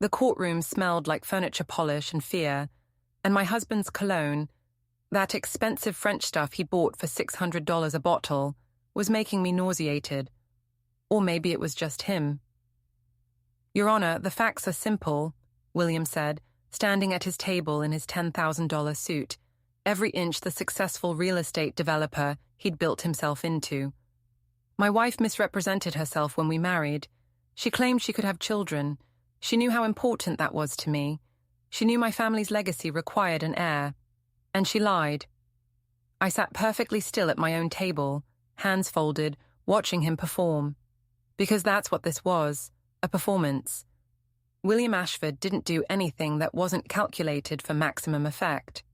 The courtroom smelled like furniture polish and fear, and my husband's cologne, that expensive French stuff he bought for $600 a bottle, was making me nauseated. Or maybe it was just him. "Your Honor, the facts are simple," William said, standing at his table in his $10,000 suit, every inch the successful real estate developer he'd built himself into. "My wife misrepresented herself when we married. She claimed she could have children. She knew how important that was to me. She knew my family's legacy required an heir. And she lied. I sat perfectly still at my own table, hands folded, watching him perform. Because that's what this was, a performance. William Ashford didn't do anything that wasn't calculated for maximum effect.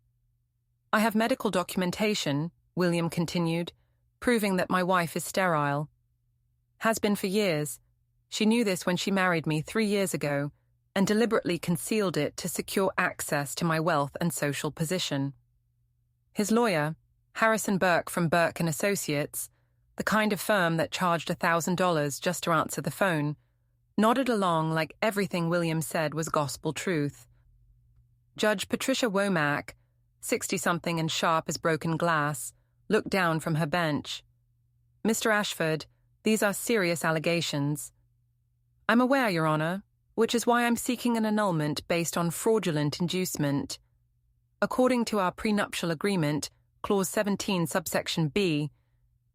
I have medical documentation," William continued, "proving that my wife is sterile. Has been for years. She knew this when she married me 3 years ago and deliberately concealed it to secure access to my wealth and social position." His lawyer, Harrison Burke from Burke & Associates, the kind of firm that charged $1,000 just to answer the phone, nodded along like everything William said was gospel truth. Judge Patricia Womack, 60-something and sharp as broken glass, looked down from her bench. "Mr. Ashford, these are serious allegations." "I'm aware, Your Honor, which is why I'm seeking an annulment based on fraudulent inducement. According to our prenuptial agreement, Clause 17, subsection B,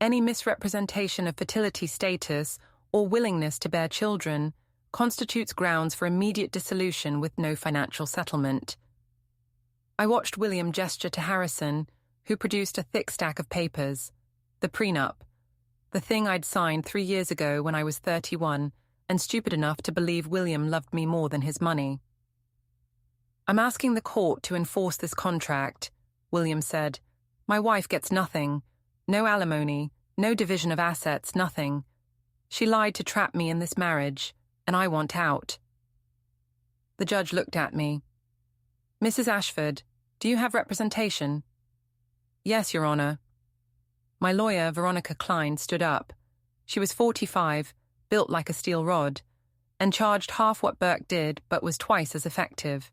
any misrepresentation of fertility status or willingness to bear children constitutes grounds for immediate dissolution with no financial settlement." I watched William gesture to Harrison, who produced a thick stack of papers. The prenup, the thing I'd signed 3 years ago when I was 31 and stupid enough to believe William loved me more than his money. "I'm asking the court to enforce this contract," William said. "My wife gets nothing. No alimony, no division of assets, nothing. She lied to trap me in this marriage, and I want out." The judge looked at me. "Mrs. Ashford, do you have representation?" "Yes, Your Honor." My lawyer, Veronica Klein, stood up. She was 45, built like a steel rod, and charged half what Burke did but was twice as effective.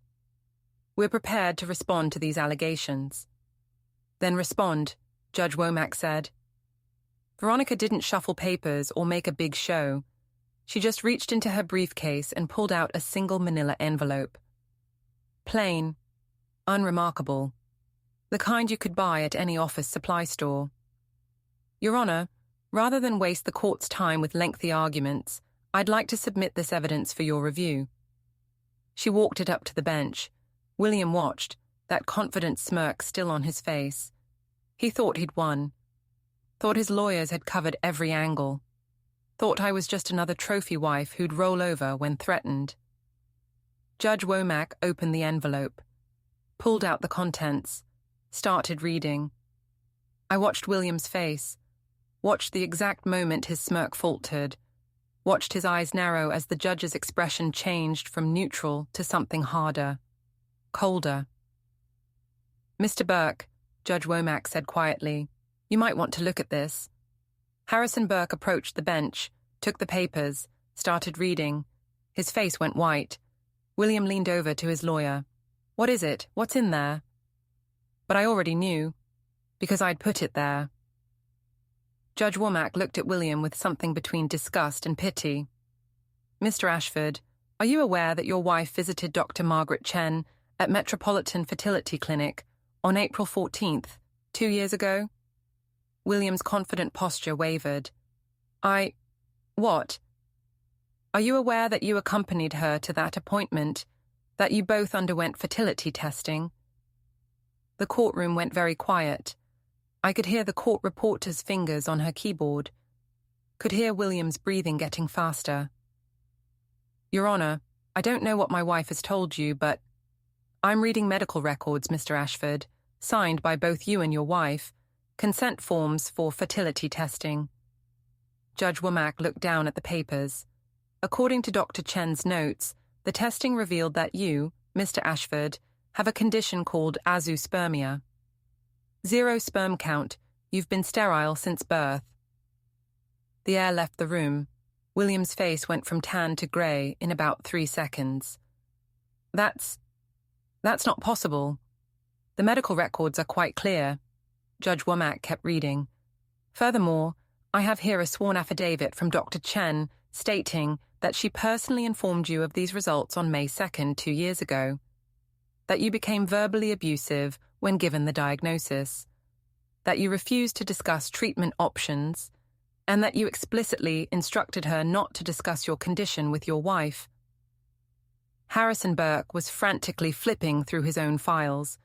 "We're prepared to respond to these allegations." "Then respond," Judge Womack said. Veronica didn't shuffle papers or make a big show. She just reached into her briefcase and pulled out a single manila envelope. Plain, unremarkable, the kind you could buy at any office supply store. "Your Honor, rather than waste the court's time with lengthy arguments, I'd like to submit this evidence for your review." She walked it up to the bench. William watched, that confident smirk still on his face. He thought he'd won. Thought his lawyers had covered every angle. Thought I was just another trophy wife who'd roll over when threatened. Judge Womack opened the envelope, pulled out the contents, started reading. I watched William's face, watched the exact moment his smirk faltered, watched his eyes narrow as the judge's expression changed from neutral to something harder, colder. "Mr. Burke," Judge Womack said quietly, "you might want to look at this." Harrison Burke approached the bench, took the papers, started reading. His face went white. William leaned over to his lawyer. "What is it? What's in there?" But I already knew, because I'd put it there. Judge Womack looked at William with something between disgust and pity. "Mr. Ashford, are you aware that your wife visited Dr. Margaret Chen at Metropolitan Fertility Clinic on April 14th, 2 years ago?" William's confident posture wavered. What? Are you aware that you accompanied her to that appointment, that you both underwent fertility testing?" The courtroom went very quiet. I could hear the court reporter's fingers on her keyboard. Could hear William's breathing getting faster. "Your Honor, I don't know what my wife has told you, but I'm reading medical records, Mr. Ashford, signed by both you and your wife, consent forms for fertility testing." Judge Womack looked down at the papers. According to Dr. Chen's notes, the testing revealed that you, Mr. Ashford, have a condition called azoospermia. 0 sperm count. You've been sterile since birth. The air left the room. William's face went from tan to grey in about 3 seconds. That's not possible. The medical records are quite clear. Judge Womack kept reading. Furthermore, I have here a sworn affidavit from Dr. Chen stating that she personally informed you of these results on May 2nd, 2 years ago. That you became verbally abusive when given the diagnosis. That you refused to discuss treatment options, and that you explicitly instructed her not to discuss your condition with your wife. Harrison Burke was frantically flipping through his own files,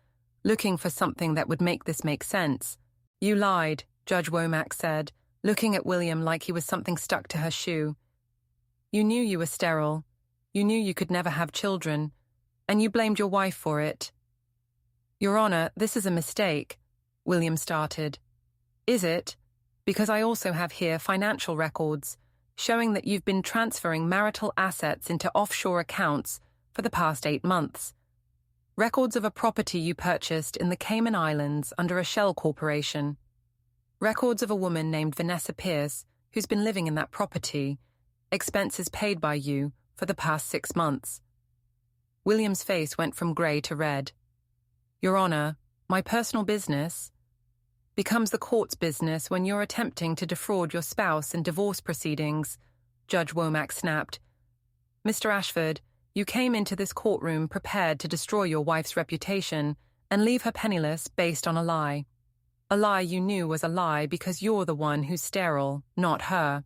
looking for something that would make this make sense. You lied, Judge Womack said, looking at William like he was something stuck to her shoe. You knew you were sterile. You knew you could never have children, and you blamed your wife for it. Your Honor, this is a mistake, William started. Is it? Because I also have here financial records showing that you've been transferring marital assets into offshore accounts for the past 8 months. Records of a property you purchased in the Cayman Islands under a shell corporation. Records of a woman named Vanessa Pierce who's been living in that property. Expenses paid by you for the past 6 months. William's face went from grey to red. Your Honor, my personal business becomes the court's business when you're attempting to defraud your spouse in divorce proceedings, Judge Womack snapped. Mr. Ashford, you came into this courtroom prepared to destroy your wife's reputation and leave her penniless based on a lie. A lie you knew was a lie because you're the one who's sterile, not her.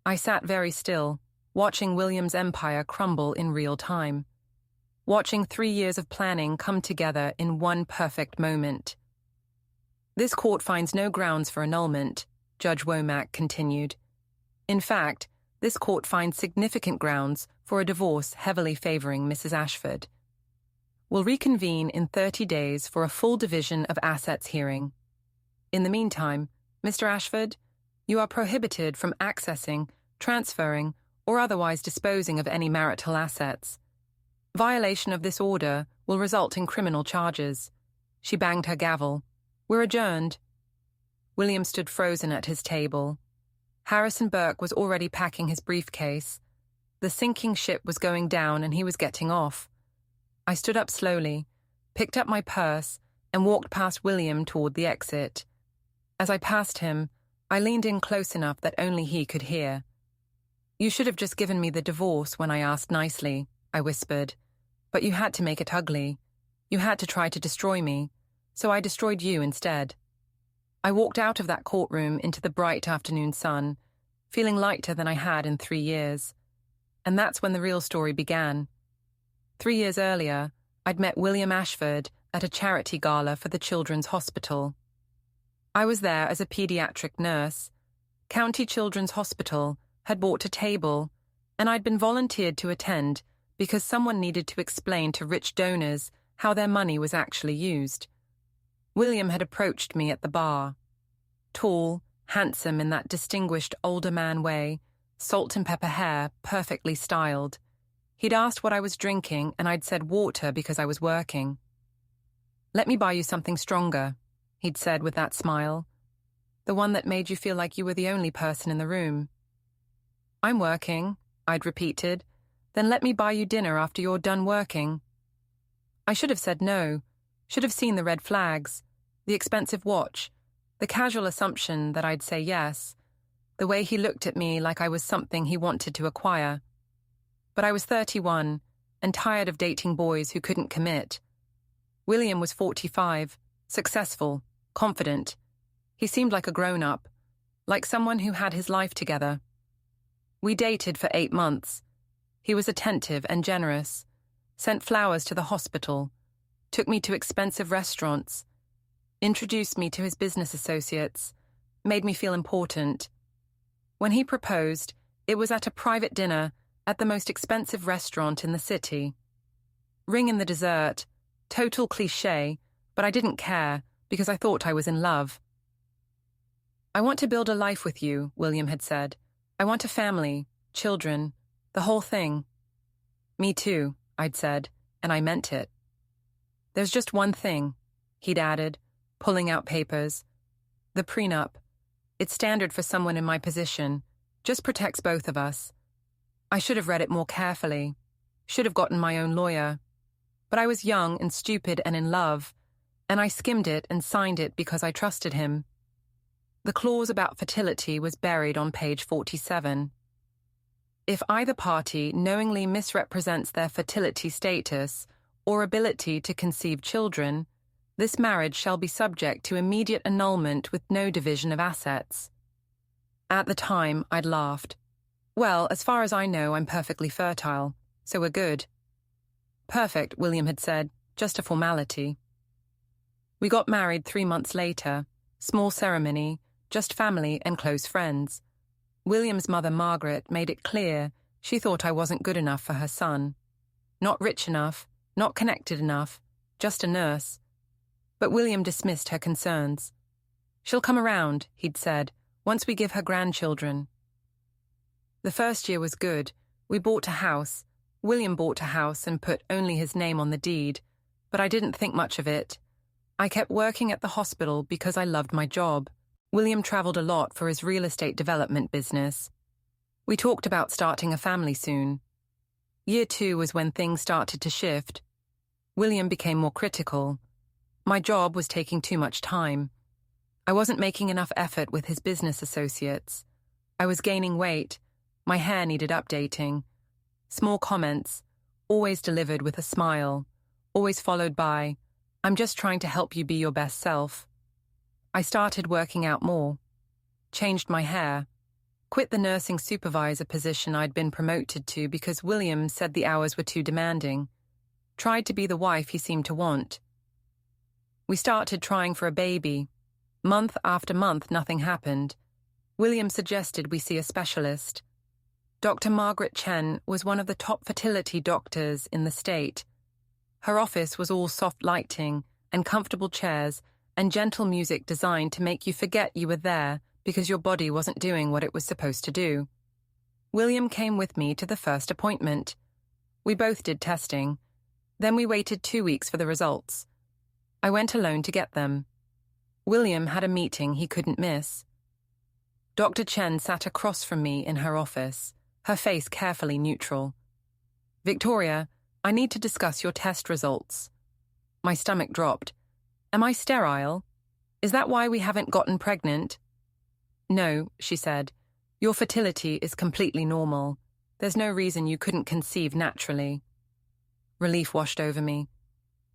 I sat very still, watching William's empire crumble in real time. Watching 3 years of planning come together in one perfect moment. This court finds no grounds for annulment, Judge Womack continued. In fact, this court finds significant grounds for a divorce heavily favoring Mrs. Ashford. We'll reconvene in 30 days for a full division of assets hearing. In the meantime, Mr. Ashford, you are prohibited from accessing, transferring, or otherwise disposing of any marital assets. Violation of this order will result in criminal charges. She banged her gavel. We're adjourned. William stood frozen at his table. Harrison Burke was already packing his briefcase. The sinking ship was going down and he was getting off. I stood up slowly, picked up my purse, and walked past William toward the exit. As I passed him, I leaned in close enough that only he could hear. You should have just given me the divorce when I asked nicely, I whispered. But you had to make it ugly. You had to try to destroy me, so I destroyed you instead. I walked out of that courtroom into the bright afternoon sun, feeling lighter than I had in 3 years. And that's when the real story began. 3 years earlier, I'd met William Ashford at a charity gala for the Children's Hospital. I was there as a pediatric nurse. County Children's Hospital had bought a table, and I'd been volunteered to attend because someone needed to explain to rich donors how their money was actually used. William had approached me at the bar. Tall, handsome in that distinguished older man way, salt and pepper hair, perfectly styled. He'd asked what I was drinking, and I'd said water because I was working. Let me buy you something stronger, he'd said with that smile. The one that made you feel like you were the only person in the room. I'm working, I'd repeated. Then let me buy you dinner after you're done working. I should have said no, should have seen the red flags, the expensive watch, the casual assumption that I'd say yes, the way he looked at me like I was something he wanted to acquire. But I was 31 and tired of dating boys who couldn't commit. William was 45, successful, confident. He seemed like a grown-up, like someone who had his life together. We dated for 8 months. He was attentive and generous, sent flowers to the hospital, took me to expensive restaurants, introduced me to his business associates, made me feel important. When he proposed, it was at a private dinner at the most expensive restaurant in the city. Ring in the dessert, total cliché, but I didn't care because I thought I was in love. I want to build a life with you, William had said. I want a family, children, the whole thing. Me too, I'd said, and I meant it. There's just one thing, he'd added, pulling out papers. The prenup. It's standard for someone in my position. Just protects both of us. I should have read it more carefully. Should have gotten my own lawyer. But I was young and stupid and in love, and I skimmed it and signed it because I trusted him. The clause about fertility was buried on page 47. If either party knowingly misrepresents their fertility status or ability to conceive children, this marriage shall be subject to immediate annulment with no division of assets. At the time, I'd laughed. Well, as far as I know, I'm perfectly fertile, so we're good. Perfect, William had said, just a formality. We got married 3 months later, small ceremony, just family and close friends. William's mother, Margaret, made it clear she thought I wasn't good enough for her son. Not rich enough, not connected enough, just a nurse. But William dismissed her concerns. She'll come around, he'd said, once we give her grandchildren. The first year was good. We bought a house. William bought a house and put only his name on the deed, but I didn't think much of it. I kept working at the hospital because I loved my job. William traveled a lot for his real estate development business. We talked about starting a family soon. Year 2 was when things started to shift. William became more critical. My job was taking too much time. I wasn't making enough effort with his business associates. I was gaining weight. My hair needed updating. Small comments, always delivered with a smile, always followed by, "I'm just trying to help you be your best self." I started working out more, changed my hair, quit the nursing supervisor position I'd been promoted to because William said the hours were too demanding, tried to be the wife he seemed to want. We started trying for a baby. Month after month, nothing happened. William suggested we see a specialist. Dr. Margaret Chen was one of the top fertility doctors in the state. Her office was all soft lighting and comfortable chairs and gentle music designed to make you forget you were there because your body wasn't doing what it was supposed to do. William came with me to the first appointment. We both did testing. Then we waited 2 weeks for the results. I went alone to get them. William had a meeting he couldn't miss. Dr. Chen sat across from me in her office, her face carefully neutral. "Victoria, I need to discuss your test results." My stomach dropped. "Am I sterile? Is that why we haven't gotten pregnant?" "No," she said. "Your fertility is completely normal. There's no reason you couldn't conceive naturally." Relief washed over me.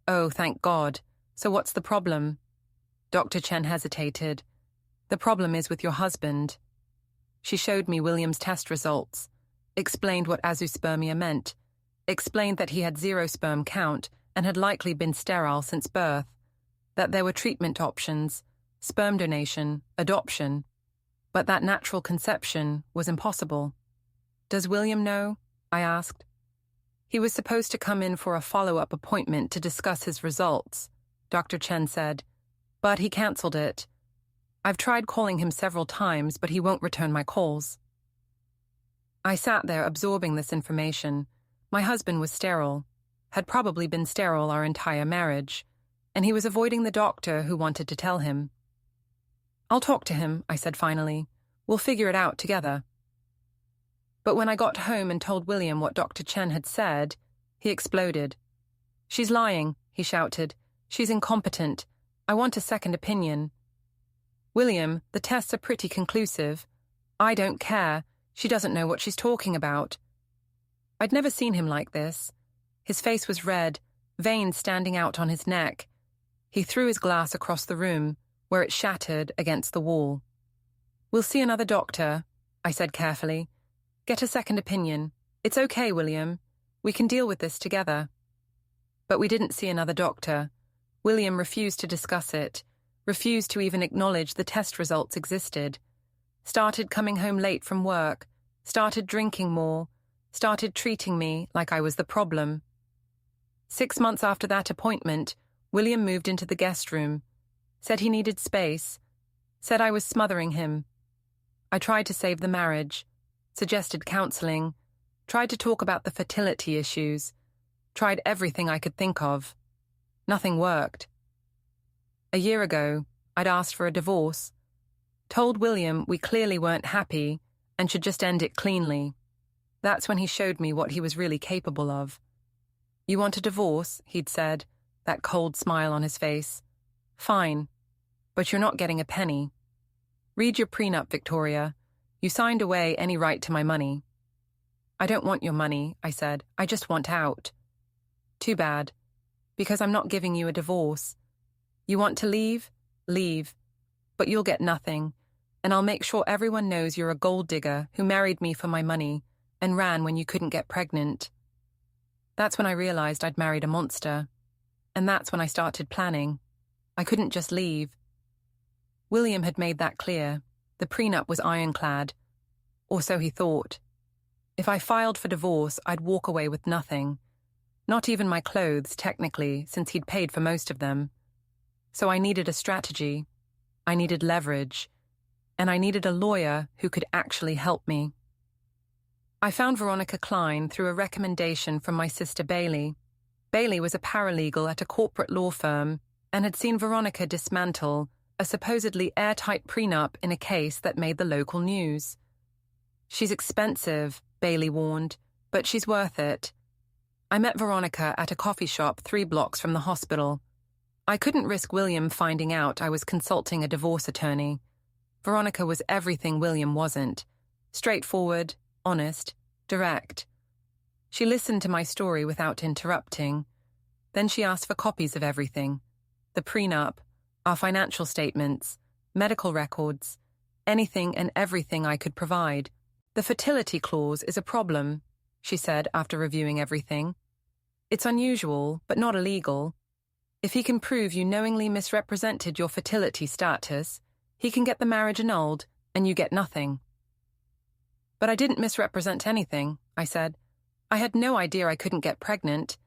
"Oh, thank God. So what's the problem?" Dr. Chen hesitated. "The problem is with your husband." She showed me William's test results, explained what azoospermia meant, explained that he had 0 sperm count and had likely been sterile since birth, that there were treatment options, sperm donation, adoption, but that natural conception was impossible. "Does William know?" I asked. "He was supposed to come in for a follow-up appointment to discuss his results," Dr. Chen said, "but he cancelled it. I've tried calling him several times, but he won't return my calls." I sat there absorbing this information. My husband was sterile, had probably been sterile our entire marriage, and he was avoiding the doctor who wanted to tell him. "I'll talk to him," I said finally. "We'll figure it out together." But when I got home and told William what Dr. Chen had said, he exploded. "She's lying," he shouted. "She's incompetent. I want a second opinion." "William, the tests are pretty conclusive. I don't care. She doesn't know what she's talking about." I'd never seen him like this. His face was red, veins standing out on his neck. He threw his glass across the room, where it shattered against the wall. "We'll see another doctor," I said carefully. "Get a second opinion. It's okay, William. We can deal with this together." But we didn't see another doctor. William refused to discuss it, refused to even acknowledge the test results existed. Started coming home late from work, started drinking more, started treating me like I was the problem. 6 months after that appointment, William moved into the guest room, said he needed space, said I was smothering him. I tried to save the marriage, suggested counseling, tried to talk about the fertility issues, tried everything I could think of. Nothing worked. A year ago, I'd asked for a divorce, told William we clearly weren't happy and should just end it cleanly. That's when he showed me what he was really capable of. You want a divorce, he'd said, that cold smile on his face. Fine, but you're not getting a penny. Read your prenup, Victoria. You signed away any right to my money. I don't want your money, I said. I just want out. Too bad, because I'm not giving you a divorce. You want to leave? Leave. But you'll get nothing, and I'll make sure everyone knows you're a gold digger who married me for my money and ran when you couldn't get pregnant. That's when I realized I'd married a monster, and that's when I started planning. I couldn't just leave. William had made that clear. The prenup was ironclad, or so he thought. If I filed for divorce, I'd walk away with nothing. Not even my clothes, technically, since he'd paid for most of them. So I needed a strategy. I needed leverage. And I needed a lawyer who could actually help me. I found Veronica Klein through a recommendation from my sister Bailey. Bailey was a paralegal at a corporate law firm and had seen Veronica dismantle a supposedly airtight prenup in a case that made the local news. She's expensive, Bailey warned, but she's worth it. I met Veronica at a coffee shop 3 blocks from the hospital. I couldn't risk William finding out I was consulting a divorce attorney. Veronica was everything William wasn't. Straightforward, honest, direct. She listened to my story without interrupting. Then she asked for copies of everything. The prenup, our financial statements, medical records, anything and everything I could provide. The fertility clause is a problem, she said after reviewing everything. It's unusual, but not illegal. If he can prove you knowingly misrepresented your fertility status, he can get the marriage annulled, and you get nothing. But I didn't misrepresent anything, I said. I had no idea I couldn't get pregnant,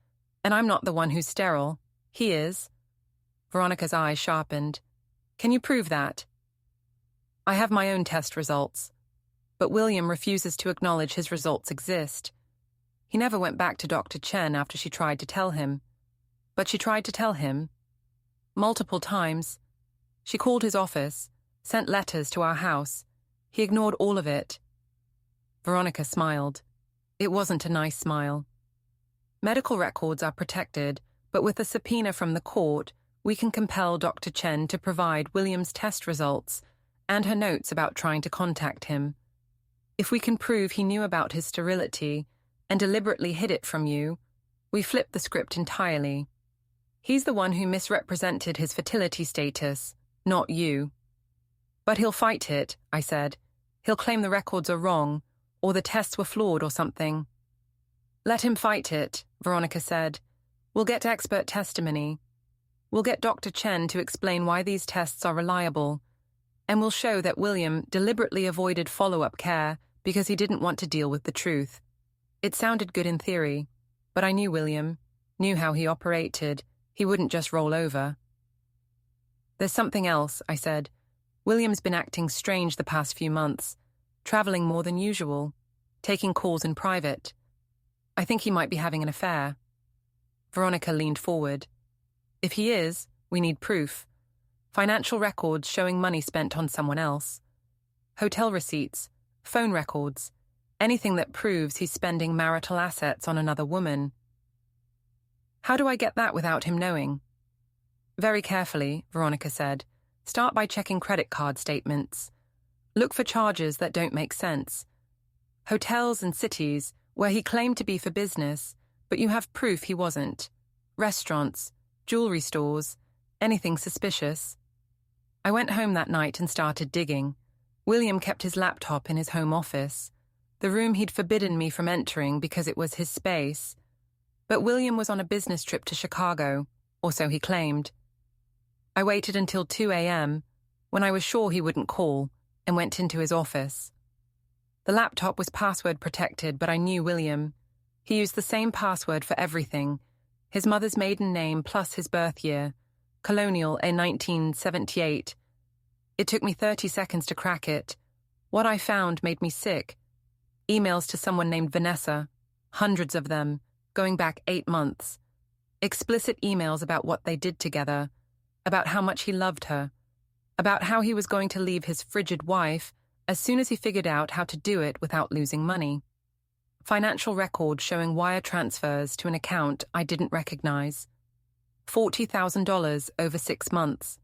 and I'm not the one who's sterile. He is. Veronica's eyes sharpened. Can you prove that? I have my own test results, but William refuses to acknowledge his results exist. He never went back to Dr. Chen after she tried to tell him. But she tried to tell him. Multiple times. She called his office, sent letters to our house. He ignored all of it. Veronica smiled. It wasn't a nice smile. Medical records are protected, but with a subpoena from the court, we can compel Dr. Chen to provide William's test results and her notes about trying to contact him. If we can prove he knew about his sterility and deliberately hid it from you, we flip the script entirely. He's the one who misrepresented his fertility status, not you. But he'll fight it, I said. He'll claim the records are wrong, or the tests were flawed or something. Let him fight it, Veronica said. We'll get expert testimony. We'll get Dr. Chen to explain why these tests are reliable, and we'll show that William deliberately avoided follow-up care because he didn't want to deal with the truth. It sounded good in theory, but I knew William, knew how he operated. He wouldn't just roll over. There's something else, I said. William's been acting strange the past few months, traveling more than usual, taking calls in private. I think he might be having an affair. Veronica leaned forward. If he is, we need proof. Financial records showing money spent on someone else. Hotel receipts, phone records, anything that proves he's spending marital assets on another woman. How do I get that without him knowing? Very carefully, Veronica said. Start by checking credit card statements. Look for charges that don't make sense. Hotels and cities where he claimed to be for business, but you have proof he wasn't. Restaurants, jewelry stores, anything suspicious. I went home that night and started digging. William kept his laptop in his home office, the room he'd forbidden me from entering because it was his space. But William was on a business trip to Chicago, or so he claimed. I waited until 2 a.m., when I was sure he wouldn't call, and went into his office. The laptop was password protected, but I knew William. He used the same password for everything, his mother's maiden name plus his birth year, colonial in 1978. It took me 30 seconds to crack it. What I found made me sick. Emails to someone named Vanessa, hundreds of them, going back 8 months. Explicit emails about what they did together, about how much he loved her, about how he was going to leave his frigid wife as soon as he figured out how to do it without losing money. Financial records showing wire transfers to an account I didn't recognize. $40,000 over 6 months.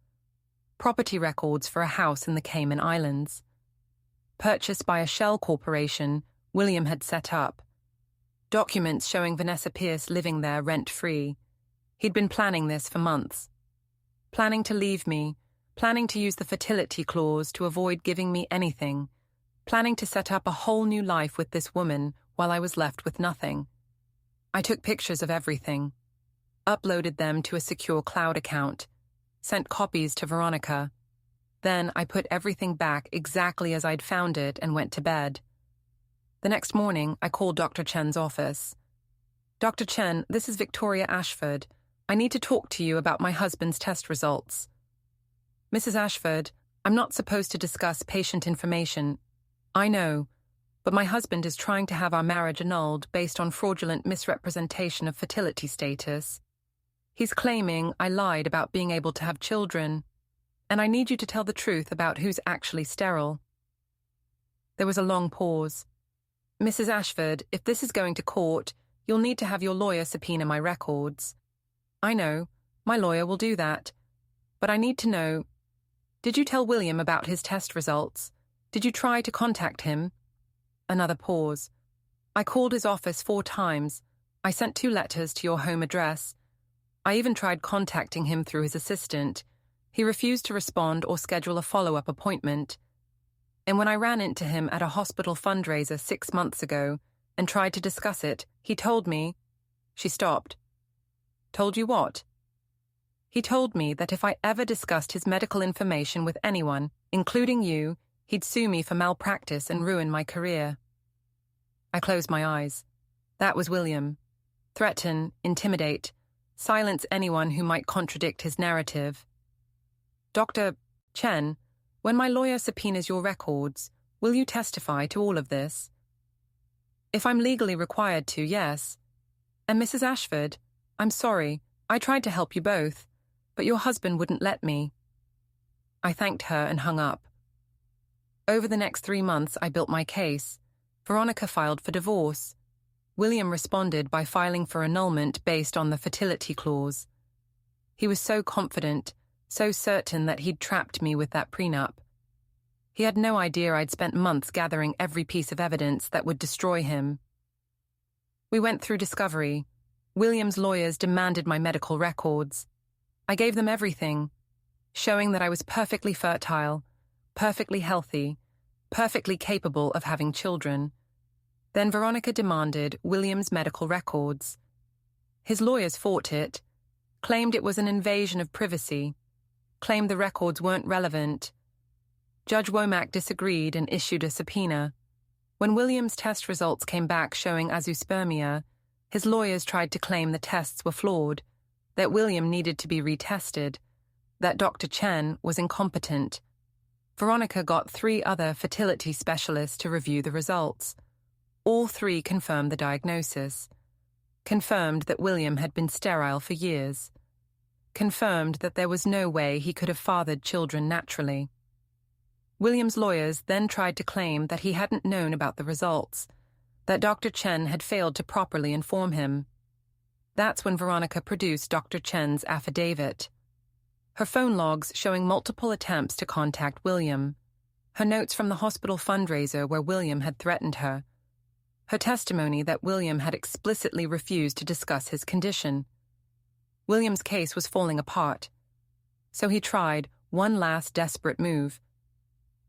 Property records for a house in the Cayman Islands. Purchased by a shell corporation William had set up. Documents showing Vanessa Pierce living there rent-free. He'd been planning this for months. Planning to leave me, planning to use the fertility clause to avoid giving me anything, planning to set up a whole new life with this woman while I was left with nothing. I took pictures of everything, uploaded them to a secure cloud account, sent copies to Veronica. Then I put everything back exactly as I'd found it and went to bed. The next morning, I called Dr. Chen's office. Dr. Chen, this is Victoria Ashford. I need to talk to you about my husband's test results. Mrs. Ashford, I'm not supposed to discuss patient information. I know, but my husband is trying to have our marriage annulled based on fraudulent misrepresentation of fertility status. He's claiming I lied about being able to have children, and I need you to tell the truth about who's actually sterile. There was a long pause. Mrs. Ashford, if this is going to court, you'll need to have your lawyer subpoena my records. I know, my lawyer will do that. But I need to know, did you tell William about his test results? Did you try to contact him? Another pause. I called his office 4 times. I sent 2 letters to your home address. I even tried contacting him through his assistant. He refused to respond or schedule a follow-up appointment. And when I ran into him at a hospital fundraiser 6 months ago and tried to discuss it, he told me... She stopped. Told you what? He told me that if I ever discussed his medical information with anyone, including you, he'd sue me for malpractice and ruin my career. I closed my eyes. That was William. Threaten, intimidate, silence anyone who might contradict his narrative. Dr. Chen, when my lawyer subpoenas your records, will you testify to all of this? If I'm legally required to, yes. And Mrs. Ashford, I'm sorry, I tried to help you both, but your husband wouldn't let me. I thanked her and hung up. Over the next 3 months, I built my case. Veronica filed for divorce. William responded by filing for annulment based on the fertility clause. He was so confident, so certain that he'd trapped me with that prenup. He had no idea I'd spent months gathering every piece of evidence that would destroy him. We went through discovery. William's lawyers demanded my medical records. I gave them everything, showing that I was perfectly fertile, perfectly healthy, perfectly capable of having children. Then Veronica demanded William's medical records. His lawyers fought it, claimed it was an invasion of privacy, claimed the records weren't relevant. Judge Womack disagreed and issued a subpoena. When William's test results came back showing azoospermia, his lawyers tried to claim the tests were flawed, that William needed to be retested, that Dr. Chen was incompetent. Veronica got 3 other fertility specialists to review the results. All 3 confirmed the diagnosis. Confirmed that William had been sterile for years. Confirmed that there was no way he could have fathered children naturally. William's lawyers then tried to claim that he hadn't known about the results, that Dr. Chen had failed to properly inform him. That's when Veronica produced Dr. Chen's affidavit. Her phone logs showing multiple attempts to contact William. Her notes from the hospital fundraiser where William had threatened her. Her testimony that William had explicitly refused to discuss his condition. William's case was falling apart. So he tried one last desperate move,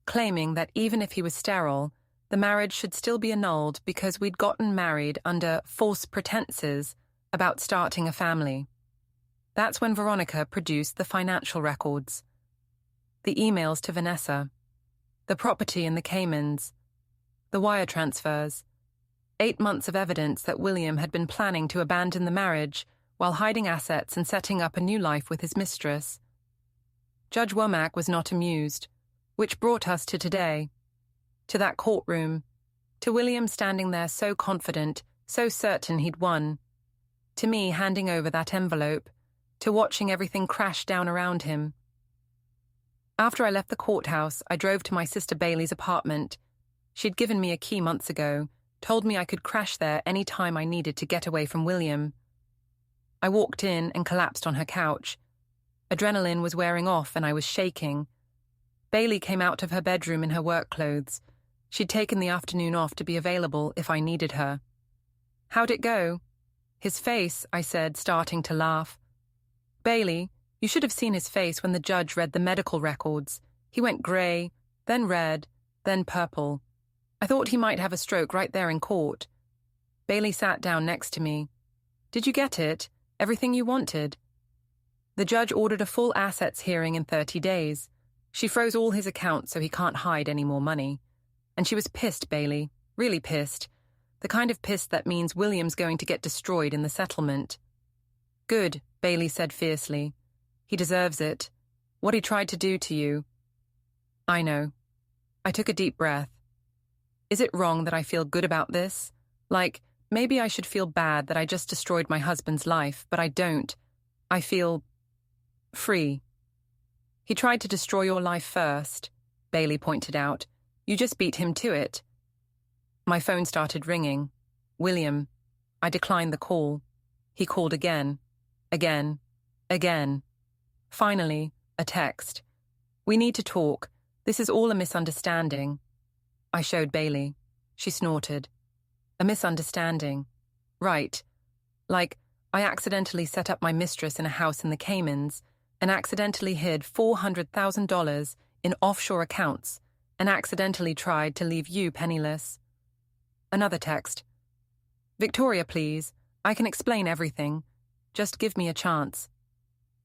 claiming that even if he was sterile, the marriage should still be annulled because we'd gotten married under false pretenses about starting a family. That's when Veronica produced the financial records, the emails to Vanessa, the property in the Caymans, the wire transfers, 8 months of evidence that William had been planning to abandon the marriage while hiding assets and setting up a new life with his mistress. Judge Womack was not amused, which brought us to today, to that courtroom, to William standing there so confident, so certain he'd won, to me handing over that envelope, to watching everything crash down around him. After I left the courthouse, I drove to my sister Bailey's apartment. She'd given me a key months ago, told me I could crash there any time I needed to get away from William. I walked in and collapsed on her couch. Adrenaline was wearing off and I was shaking. Bailey came out of her bedroom in her work clothes. She'd taken the afternoon off to be available if I needed her. "How'd it go?" "His face," I said, starting to laugh. "Bailey, you should have seen his face when the judge read the medical records. He went grey, then red, then purple. I thought he might have a stroke right there in court." Bailey sat down next to me. "Did you get it? Everything you wanted?" "The judge ordered a full assets hearing in 30 days. She froze all his accounts so he can't hide any more money. And she was pissed, Bailey, really pissed. The kind of pissed that means William's going to get destroyed in the settlement." "Good," Bailey said fiercely. "He deserves it. What he tried to do to you." "I know." I took a deep breath. Is it wrong that I feel good about this? Like, maybe I should feel bad that I just destroyed my husband's life, but I don't. I feel free. "He tried to destroy your life first," Bailey pointed out. "You just beat him to it." My phone started ringing. William. I declined the call. He called again. Again. Again. Finally, a text. "We need to talk. This is all a misunderstanding." I showed Bailey. She snorted. "A misunderstanding. Right. Like, I accidentally set up my mistress in a house in the Caymans and accidentally hid $400,000 in offshore accounts and accidentally tried to leave you penniless." Another text. "Victoria, please. I can explain everything. Just give me a chance."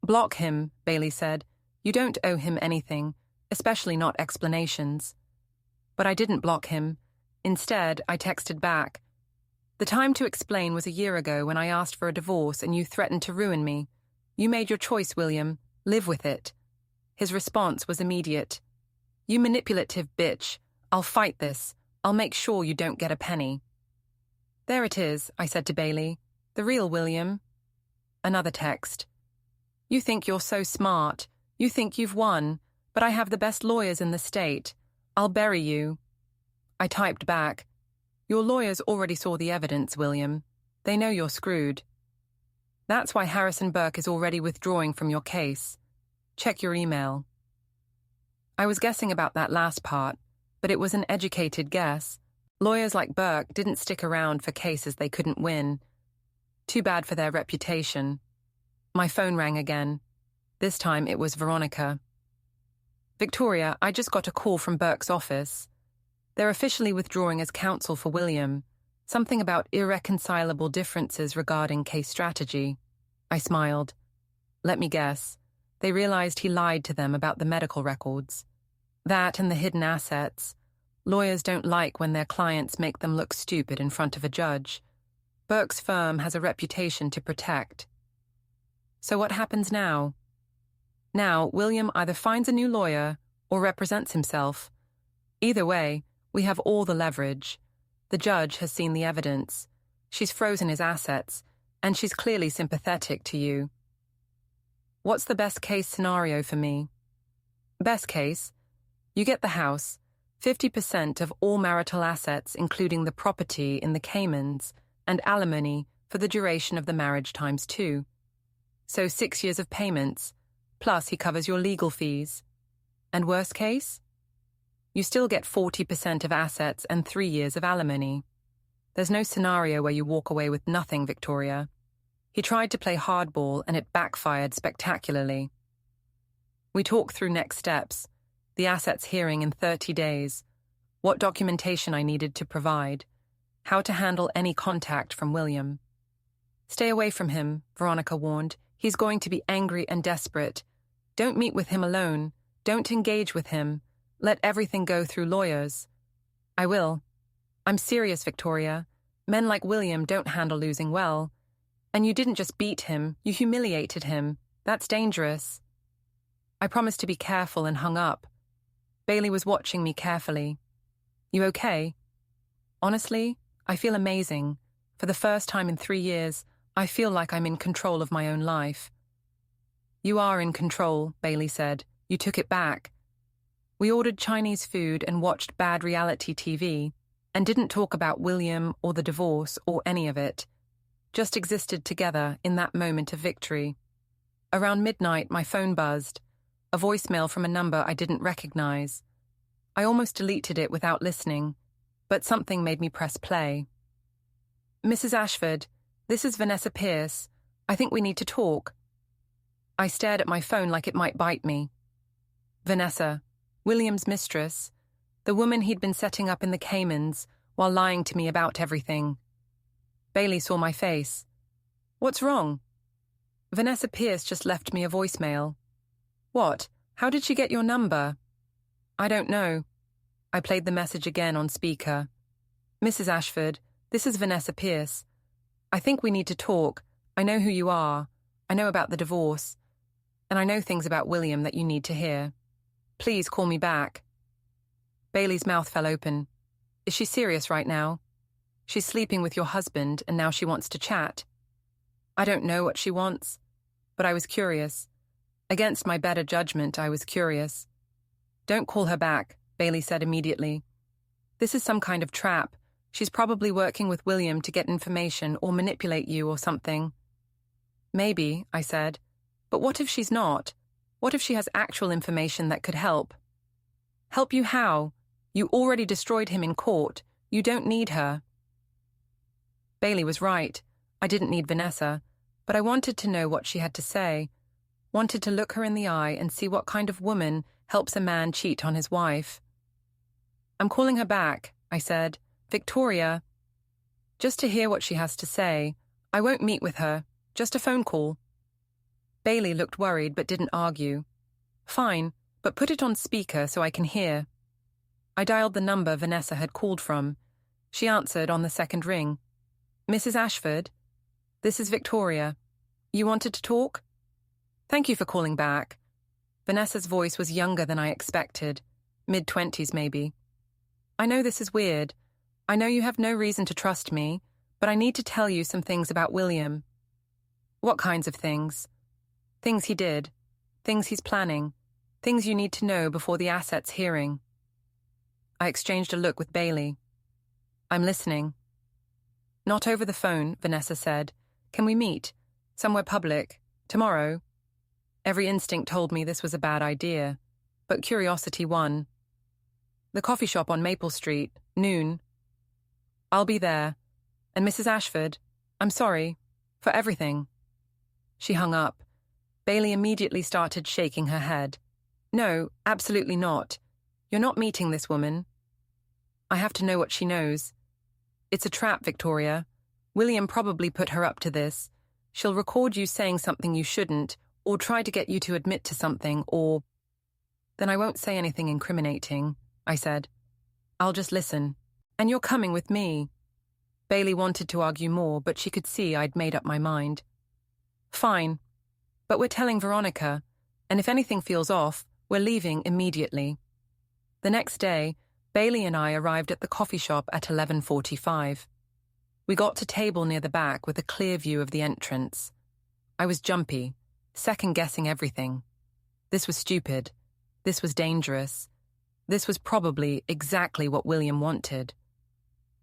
"Block him," Bailey said. "You don't owe him anything, especially not explanations." But I didn't block him. Instead, I texted back. "The time to explain was a year ago when I asked for a divorce and you threatened to ruin me. You made your choice, William. Live with it." His response was immediate. "You manipulative bitch. I'll fight this. I'll make sure you don't get a penny." "There it is," I said to Bailey. "The real William." Another text. "You think you're so smart. You think you've won. But I have the best lawyers in the state. I'll bury you." I typed back. "Your lawyers already saw the evidence, William. They know you're screwed. That's why Harrison Burke is already withdrawing from your case. Check your email." I was guessing about that last part, but it was an educated guess. Lawyers like Burke didn't stick around for cases they couldn't win. Too bad for their reputation. My phone rang again. This time it was Veronica. "Victoria, I just got a call from Burke's office. They're officially withdrawing as counsel for William. Something about irreconcilable differences regarding case strategy." I smiled. "Let me guess. They realized he lied to them about the medical records. That and the hidden assets. Lawyers don't like when their clients make them look stupid in front of a judge. Burke's firm has a reputation to protect." So what happens now? Now, William either finds a new lawyer or represents himself. Either way, we have all the leverage. The judge has seen the evidence. She's frozen his assets, and she's clearly sympathetic to you. What's the best case scenario for me? Best case, you get the house, 50% of all marital assets including the property in the Caymans, and alimony for the duration of the marriage times 2. So 6 years of payments, plus he covers your legal fees. And worst case? You still get 40% of assets and 3 years of alimony. There's no scenario where you walk away with nothing, Victoria. He tried to play hardball and it backfired spectacularly. We talked through next steps, the assets hearing in 30 days, what documentation I needed to provide, how to handle any contact from William. "Stay away from him," Veronica warned. "He's going to be angry and desperate. Don't meet with him alone. Don't engage with him. Let everything go through lawyers." "I will. I'm serious, Victoria. Men like William don't handle losing well. And you didn't just beat him, you humiliated him. That's dangerous." I promised to be careful and hung up. Bailey was watching me carefully. "You okay?" "Honestly, I feel amazing. For the first time in 3 years, I feel like I'm in control of my own life." "You are in control," Bailey said. "You took it back." We ordered Chinese food and watched bad reality TV. and didn't talk about William or the divorce or any of it, just existed together in that moment of victory. Around midnight, my phone buzzed, a voicemail from a number I didn't recognize. I almost deleted it without listening, but something made me press play. "Mrs. Ashford, this is Vanessa Pierce. I think we need to talk." I stared at my phone like it might bite me. Vanessa, William's mistress, the woman he'd been setting up in the Caymans while lying to me about everything. Bailey saw my face. "What's wrong?" "Vanessa Pierce just left me a voicemail." "What? How did she get your number?" "I don't know." I played the message again on speaker. "Mrs. Ashford, this is Vanessa Pierce. I think we need to talk. I know who you are. I know about the divorce. And I know things about William that you need to hear. Please call me back." Bailey's mouth fell open. "Is she serious right now? She's sleeping with your husband and now she wants to chat." I don't know what she wants, but I was curious. Against my better judgment, I was curious. "Don't call her back," Bailey said immediately. "This is some kind of trap. She's probably working with William to get information or manipulate you or something." "Maybe," I said. "But what if she's not? What if she has actual information that could help?" "Help you how? You already destroyed him in court. You don't need her." Bailey was right. I didn't need Vanessa, but I wanted to know what she had to say. Wanted to look her in the eye and see what kind of woman helps a man cheat on his wife. "I'm calling her back," I said. "Victoria." "Just to hear what she has to say. I won't meet with her. Just a phone call." Bailey looked worried but didn't argue. "Fine, but put it on speaker so I can hear." I dialed the number Vanessa had called from. She answered on the second ring. "Mrs. Ashford, this is Victoria. You wanted to talk?" "Thank you for calling back." Vanessa's voice was younger than I expected, mid-20s maybe. "I know this is weird. I know you have no reason to trust me, but I need to tell you some things about William." "What kinds of things?" "Things he did. Things he's planning. Things you need to know before the assets hearing." I exchanged a look with Bailey. "I'm listening." "Not over the phone," Vanessa said. "Can we meet? Somewhere public. Tomorrow?" Every instinct told me this was a bad idea, but curiosity won. "The coffee shop on Maple Street, noon." "I'll be there. And Mrs. Ashford, I'm sorry. For everything." She hung up. Bailey immediately started shaking her head. "No, absolutely not. You're not meeting this woman." "I have to know what she knows." "It's a trap, Victoria. William probably put her up to this. She'll record you saying something you shouldn't, or try to get you to admit to something, or—" "Then I won't say anything incriminating," I said. "I'll just listen. And you're coming with me." Bailey wanted to argue more, but she could see I'd made up my mind. "Fine. But we're telling Veronica, and if anything feels off, we're leaving immediately." The next day, Bailey and I arrived at the coffee shop at 11:45. We got to table near the back with a clear view of the entrance. I was jumpy, second-guessing everything. This was stupid. This was dangerous. This was probably exactly what William wanted.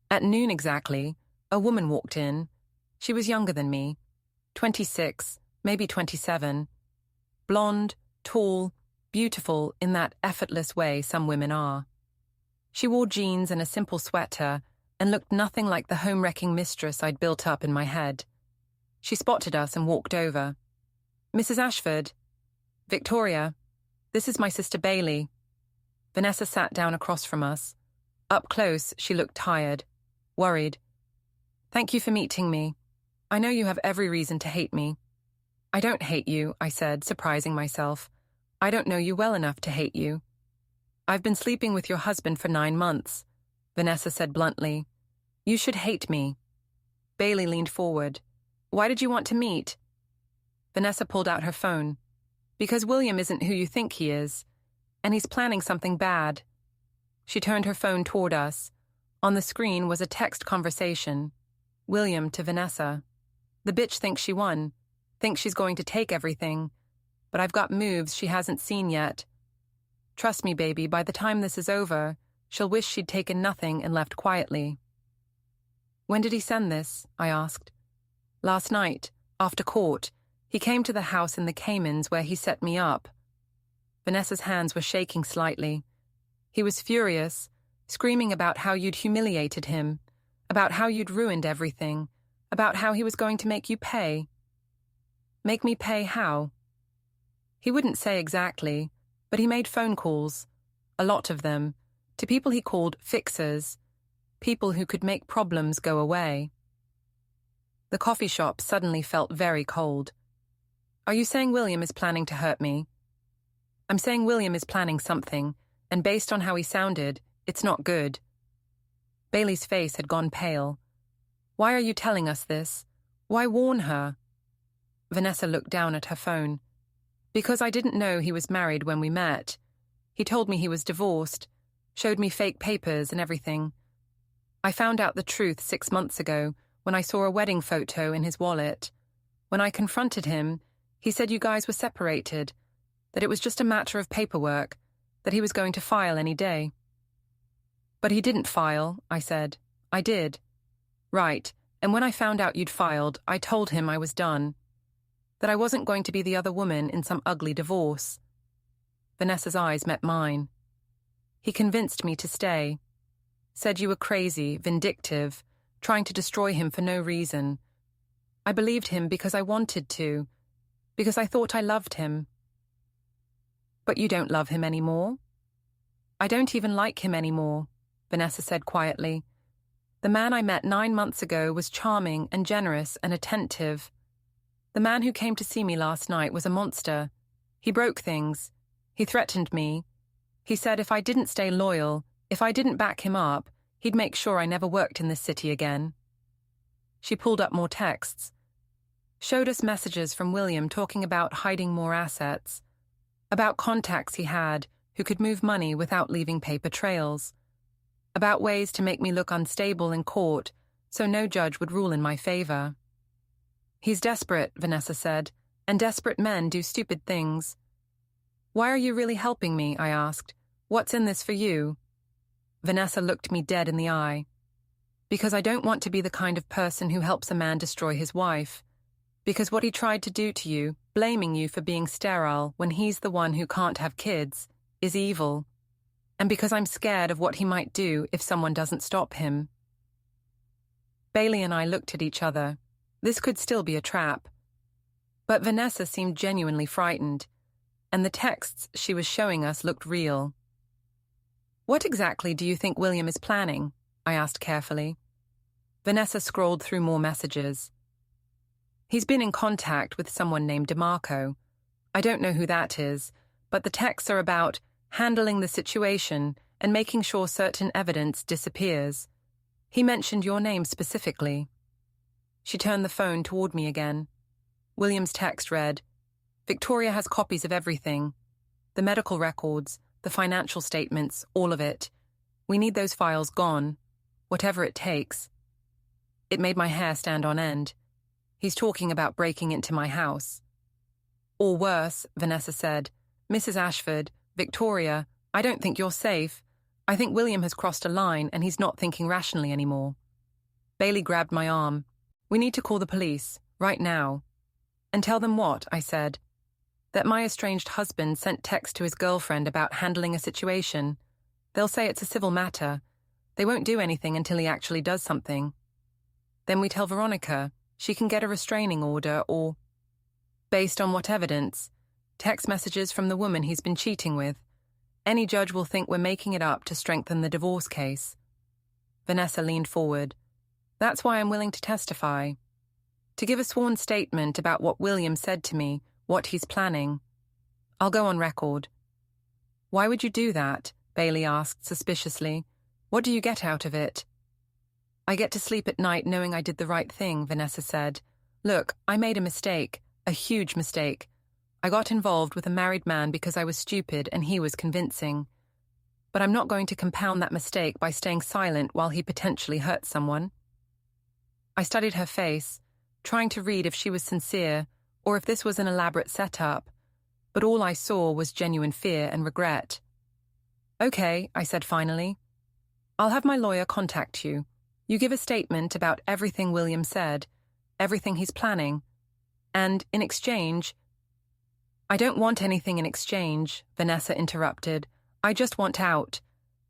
At noon exactly, a woman walked in. She was younger than me, 26, maybe 27. Blonde, tall, beautiful in that effortless way some women are. She wore jeans and a simple sweater and looked nothing like the home-wrecking mistress I'd built up in my head. She spotted us and walked over. "Mrs. Ashford." "Victoria, this is my sister Bailey." Vanessa sat down across from us. Up close, she looked tired, worried. "Thank you for meeting me. I know you have every reason to hate me." "I don't hate you," I said, surprising myself. "I don't know you well enough to hate you." "I've been sleeping with your husband for 9 months," Vanessa said bluntly. "You should hate me." Bailey leaned forward. "Why did you want to meet?" Vanessa pulled out her phone. "Because William isn't who you think he is, and he's planning something bad." She turned her phone toward us. On the screen was a text conversation. William to Vanessa. "The bitch thinks she won, thinks she's going to take everything, but I've got moves she hasn't seen yet. Trust me, baby, by the time this is over, she'll wish she'd taken nothing and left quietly. When did he send this? I asked. Last night, after court. He came to the house in the Caymans where he set me up. Vanessa's hands were shaking slightly. He was furious, screaming about how you'd humiliated him, about how you'd ruined everything, about how he was going to make you pay. Make me pay how? He wouldn't say exactly, but he made phone calls, a lot of them, to people he called fixers, people who could make problems go away. The coffee shop suddenly felt very cold. Are you saying William is planning to hurt me? I'm saying William is planning something, and based on how he sounded, it's not good. Bailey's face had gone pale. Why are you telling us this? Why warn her? Vanessa looked down at her phone. Because I didn't know he was married when we met. He told me he was divorced, showed me fake papers and everything. I found out the truth 6 months ago when I saw a wedding photo in his wallet. When I confronted him, he said you guys were separated, that it was just a matter of paperwork, that he was going to file any day. But he didn't file, I said. I did. Right, and when I found out you'd filed, I told him I was done. That I wasn't going to be the other woman in some ugly divorce. Vanessa's eyes met mine. He convinced me to stay. Said you were crazy, vindictive, trying to destroy him for no reason. I believed him because I wanted to, because I thought I loved him. But you don't love him anymore? I don't even like him anymore, Vanessa said quietly. The man I met 9 months ago was charming and generous and attentive. The man who came to see me last night was a monster. He broke things. He threatened me. He said if I didn't stay loyal, if I didn't back him up, he'd make sure I never worked in this city again. She pulled up more texts. Showed us messages from William talking about hiding more assets, about contacts he had who could move money without leaving paper trails, about ways to make me look unstable in court so no judge would rule in my favor. He's desperate, Vanessa said, and desperate men do stupid things. Why are you really helping me? I asked. What's in this for you? Vanessa looked me dead in the eye. Because I don't want to be the kind of person who helps a man destroy his wife. Because what he tried to do to you, blaming you for being sterile when he's the one who can't have kids, is evil. And because I'm scared of what he might do if someone doesn't stop him. Bailey and I looked at each other. This could still be a trap. But Vanessa seemed genuinely frightened, and the texts she was showing us looked real. What exactly do you think William is planning? I asked carefully. Vanessa scrolled through more messages. He's been in contact with someone named DeMarco. I don't know who that is, but the texts are about handling the situation and making sure certain evidence disappears. He mentioned your name specifically. She turned the phone toward me again. William's text read, Victoria has copies of everything. The medical records, the financial statements, all of it. We need those files gone, whatever it takes. It made my hair stand on end. He's talking about breaking into my house. Or worse, Vanessa said, Mrs. Ashford, Victoria, I don't think you're safe. I think William has crossed a line and he's not thinking rationally anymore. Bailey grabbed my arm. We need to call the police, right now. And tell them what? I said. That my estranged husband sent text to his girlfriend about handling a situation. They'll say it's a civil matter. They won't do anything until he actually does something. Then we tell Veronica. She can get a restraining order or... Based on what evidence? Text messages from the woman he's been cheating with. Any judge will think we're making it up to strengthen the divorce case. Vanessa leaned forward. That's why I'm willing to testify. To give a sworn statement about what William said to me, what he's planning. I'll go on record. Why would you do that? Bailey asked suspiciously. What do you get out of it? I get to sleep at night knowing I did the right thing, Vanessa said. Look, I made a mistake, a huge mistake. I got involved with a married man because I was stupid and he was convincing. But I'm not going to compound that mistake by staying silent while he potentially hurts someone. I studied her face, trying to read if she was sincere or if this was an elaborate setup, but all I saw was genuine fear and regret. Okay, I said finally. I'll have my lawyer contact you. You give a statement about everything William said, everything he's planning, and in exchange—" "I don't want anything in exchange," Vanessa interrupted. "I just want out.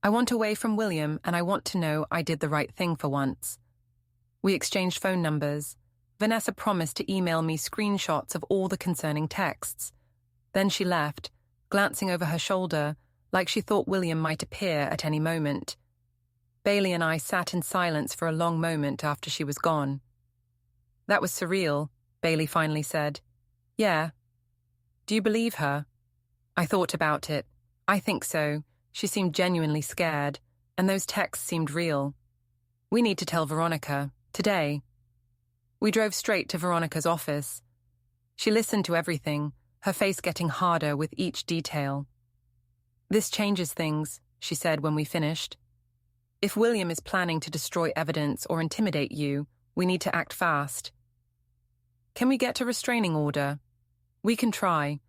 I want away from William, and I want to know I did the right thing for once." We exchanged phone numbers. Vanessa promised to email me screenshots of all the concerning texts. Then she left, glancing over her shoulder, like she thought William might appear at any moment. Bailey and I sat in silence for a long moment after she was gone. "That was surreal," Bailey finally said. "Yeah. Do you believe her?" I thought about it. I think so. She seemed genuinely scared, and those texts seemed real. "We need to tell Veronica, today." We drove straight to Veronica's office. She listened to everything, her face getting harder with each detail. "This changes things," she said when we finished. "If William is planning to destroy evidence or intimidate you, we need to act fast. Can we get a restraining order? We can try,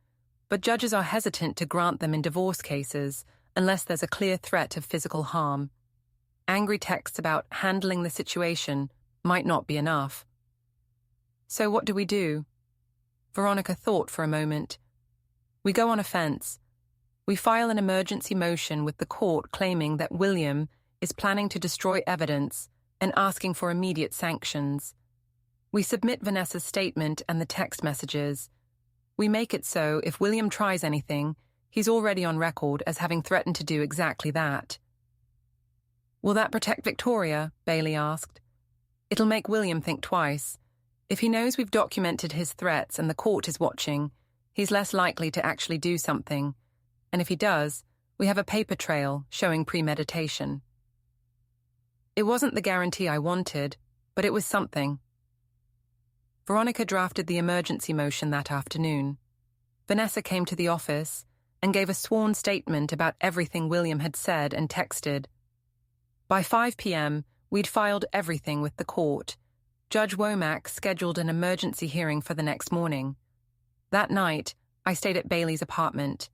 but judges are hesitant to grant them in divorce cases unless there's a clear threat of physical harm. Angry texts about handling the situation might not be enough." "So what do we do?" Veronica thought for a moment. "We go on offense. We file an emergency motion with the court claiming that William is planning to destroy evidence and asking for immediate sanctions. We submit Vanessa's statement and the text messages. We make it so if William tries anything, he's already on record as having threatened to do exactly that." "Will that protect Victoria?" Bailey asked. "It'll make William think twice. If he knows we've documented his threats and the court is watching, he's less likely to actually do something. And if he does, we have a paper trail showing premeditation." It wasn't the guarantee I wanted, but it was something. Veronica drafted the emergency motion that afternoon. Vanessa came to the office and gave a sworn statement about everything William had said and texted. By 5 p.m., we'd filed everything with the court. Judge Womack scheduled an emergency hearing for the next morning. That night, I stayed at Bailey's apartment.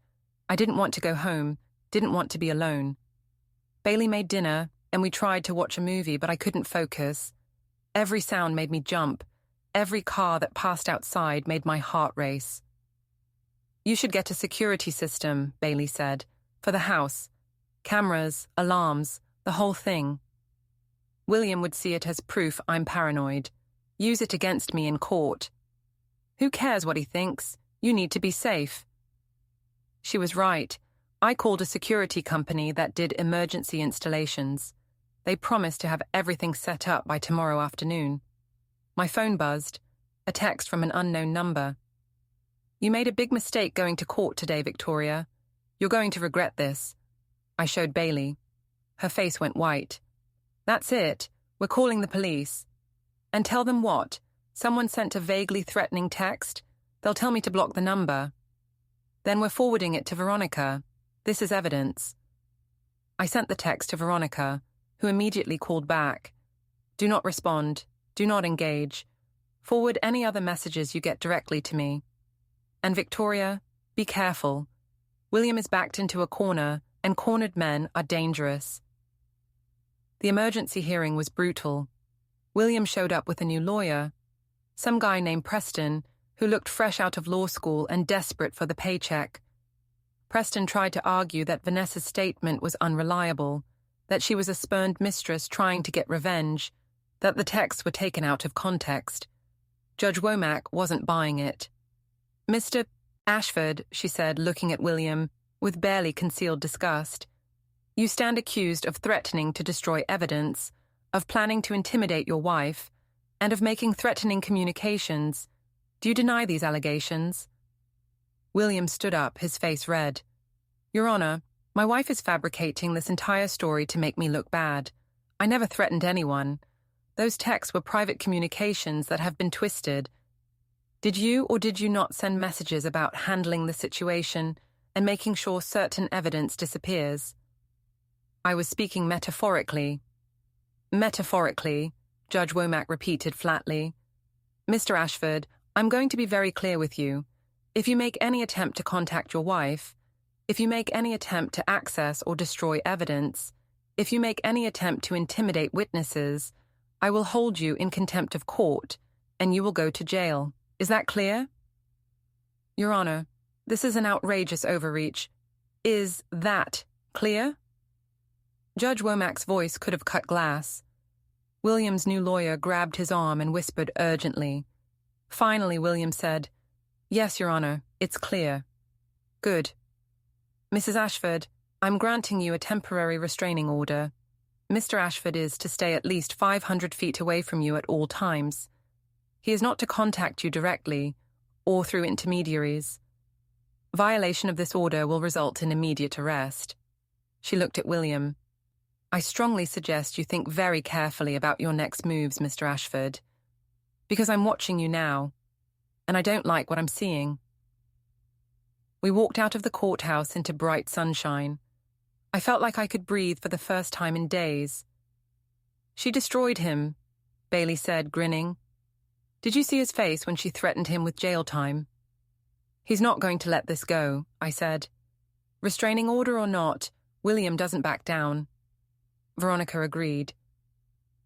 I didn't want to go home, didn't want to be alone. Bailey made dinner, and we tried to watch a movie, but I couldn't focus. Every sound made me jump. Every car that passed outside made my heart race. "You should get a security system," Bailey said, "for the house. Cameras, alarms, the whole thing. William would see it as proof I'm paranoid. Use it against me in court. Who cares what he thinks? You need to be safe." She was right. I called a security company that did emergency installations. They promised to have everything set up by tomorrow afternoon. My phone buzzed, a text from an unknown number. "You made a big mistake going to court today, Victoria. You're going to regret this." I showed Bailey. Her face went white. "That's it. We're calling the police." "And tell them what? Someone sent a vaguely threatening text? They'll tell me to block the number." "Then we're forwarding it to Veronica. This is evidence." I sent the text to Veronica, who immediately called back. "Do not respond. Do not engage. Forward any other messages you get directly to me. And Victoria, be careful. William is backed into a corner, and cornered men are dangerous." The emergency hearing was brutal. William showed up with a new lawyer, some guy named Preston, who looked fresh out of law school and desperate for the paycheck. Preston tried to argue that Vanessa's statement was unreliable, that she was a spurned mistress trying to get revenge, that the texts were taken out of context. Judge Womack wasn't buying it. "Mr. Ashford," she said, looking at William, with barely concealed disgust, "you stand accused of threatening to destroy evidence, of planning to intimidate your wife, and of making threatening communications. Do you deny these allegations?" William stood up, his face red. "Your Honor, my wife is fabricating this entire story to make me look bad. I never threatened anyone. Those texts were private communications that have been twisted. Did you or did you not send messages about handling the situation and making sure certain evidence disappears?" "I was speaking metaphorically." "Metaphorically," Judge Womack repeated flatly. "Mr. Ashford, I'm going to be very clear with you. If you make any attempt to contact your wife, if you make any attempt to access or destroy evidence, If you make any attempt to intimidate witnesses, I will hold you in contempt of court, and you will go to jail. Is that clear? Your Honor, this is an outrageous overreach. Is that clear? Judge Womack's voice could have cut glass. William's new lawyer grabbed his arm and whispered urgently. Finally, William said, Yes, Your Honor, it's clear. Good. Mrs. Ashford, I'm granting you a temporary restraining order. Mr. Ashford is to stay at least 500 feet away from you at all times. He is not to contact you directly or through intermediaries. Violation of this order will result in immediate arrest. She looked at William. I strongly suggest you think very carefully about your next moves, Mr. Ashford, because I'm watching you now, and I don't like what I'm seeing. We walked out of the courthouse into bright sunshine. I felt like I could breathe for the first time in days. She destroyed him, Bailey said, grinning. Did you see his face when she threatened him with jail time? He's not going to let this go, I said. Restraining order or not, William doesn't back down. Veronica agreed.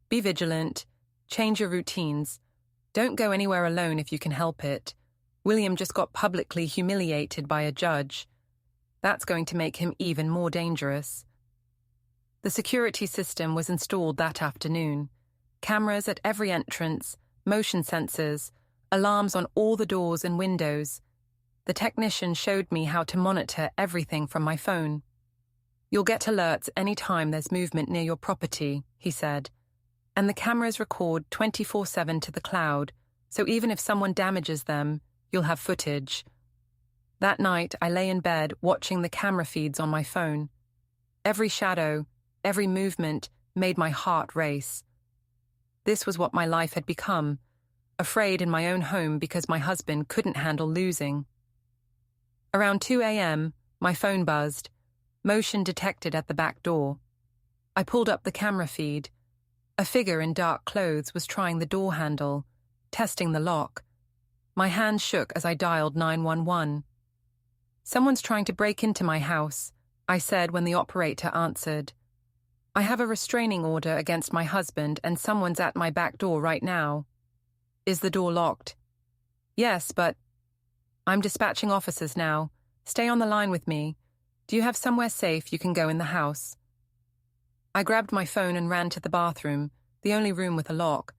Be vigilant. Change your routines. Don't go anywhere alone if you can help it. William just got publicly humiliated by a judge. That's going to make him even more dangerous. The security system was installed that afternoon. Cameras at every entrance, motion sensors, alarms on all the doors and windows. The technician showed me how to monitor everything from my phone. You'll get alerts any time there's movement near your property, he said. And the cameras record 24/7 to the cloud, so even if someone damages them, you'll have footage. That night, I lay in bed watching the camera feeds on my phone. Every shadow, every movement made my heart race. This was what my life had become, afraid in my own home because my husband couldn't handle losing. Around 2 a.m., my phone buzzed. Motion detected at the back door. I pulled up the camera feed. A figure in dark clothes was trying the door handle, testing the lock. My hands shook as I dialed 911. Someone's trying to break into my house, I said when the operator answered. I have a restraining order against my husband and someone's at my back door right now. Is the door locked? Yes, but... I'm dispatching officers now. Stay on the line with me. Do you have somewhere safe you can go in the house? I grabbed my phone and ran to the bathroom, the only room with a lock,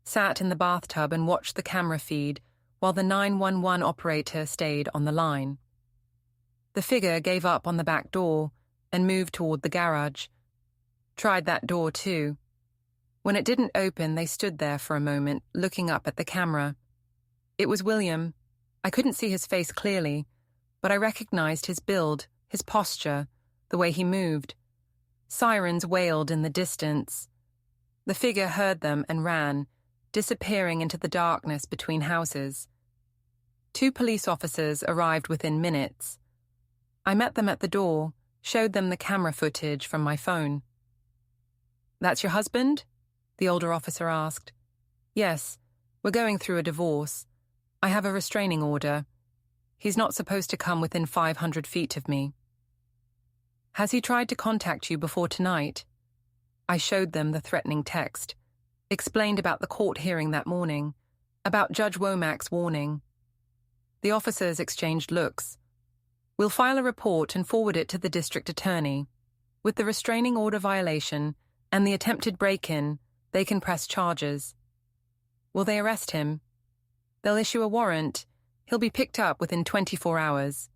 sat in the bathtub and watched the camera feed while the 911 operator stayed on the line. The figure gave up on the back door and moved toward the garage. Tried that door too. When it didn't open, they stood there for a moment, looking up at the camera. It was William. I couldn't see his face clearly, but I recognized his build, his posture, the way he moved. Sirens wailed in the distance. The figure heard them and ran, disappearing into the darkness between houses. 2 police officers arrived within minutes. I met them at the door, showed them the camera footage from my phone. That's your husband? The older officer asked. Yes, we're going through a divorce. I have a restraining order. He's not supposed to come within 500 feet of me. Has he tried to contact you before tonight? I showed them the threatening text, explained about the court hearing that morning, about Judge Womack's warning. The officers exchanged looks. We'll file a report and forward it to the district attorney. With the restraining order violation and the attempted break-in, they can press charges. Will they arrest him? They'll issue a warrant. He'll be picked up within 24 hours.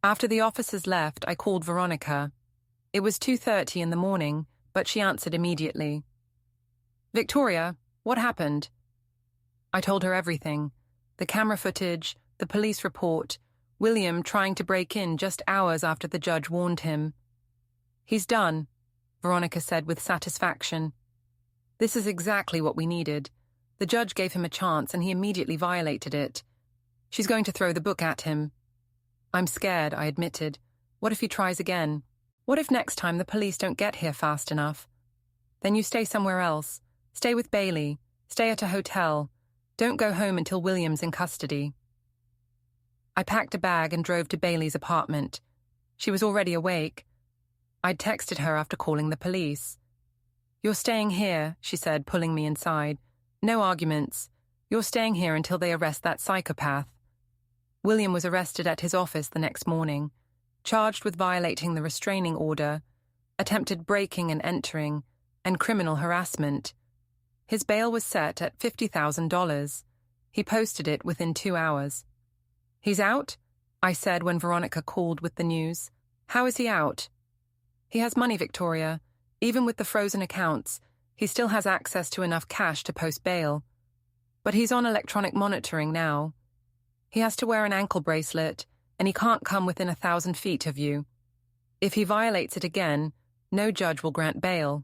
After the officers left, I called Veronica. It was 2:30 in the morning, but she answered immediately. Victoria, what happened? I told her everything. The camera footage, the police report, William trying to break in just hours after the judge warned him. He's done, Veronica said with satisfaction. This is exactly what we needed. The judge gave him a chance and he immediately violated it. She's going to throw the book at him. I'm scared, I admitted. What if he tries again? What if next time the police don't get here fast enough? Then you stay somewhere else. Stay with Bailey. Stay at a hotel. Don't go home until William's in custody. I packed a bag and drove to Bailey's apartment. She was already awake. I'd texted her after calling the police. "You're staying here," she said, pulling me inside. "No arguments. You're staying here until they arrest that psychopath." William was arrested at his office the next morning, charged with violating the restraining order, attempted breaking and entering, and criminal harassment. His bail was set at $50,000. He posted it within 2 hours. "He's out?" I said when Veronica called with the news. "How is he out?" "He has money, Victoria. Even with the frozen accounts, he still has access to enough cash to post bail. But he's on electronic monitoring now. He has to wear an ankle bracelet, and he can't come within 1,000 feet of you. If he violates it again, no judge will grant bail."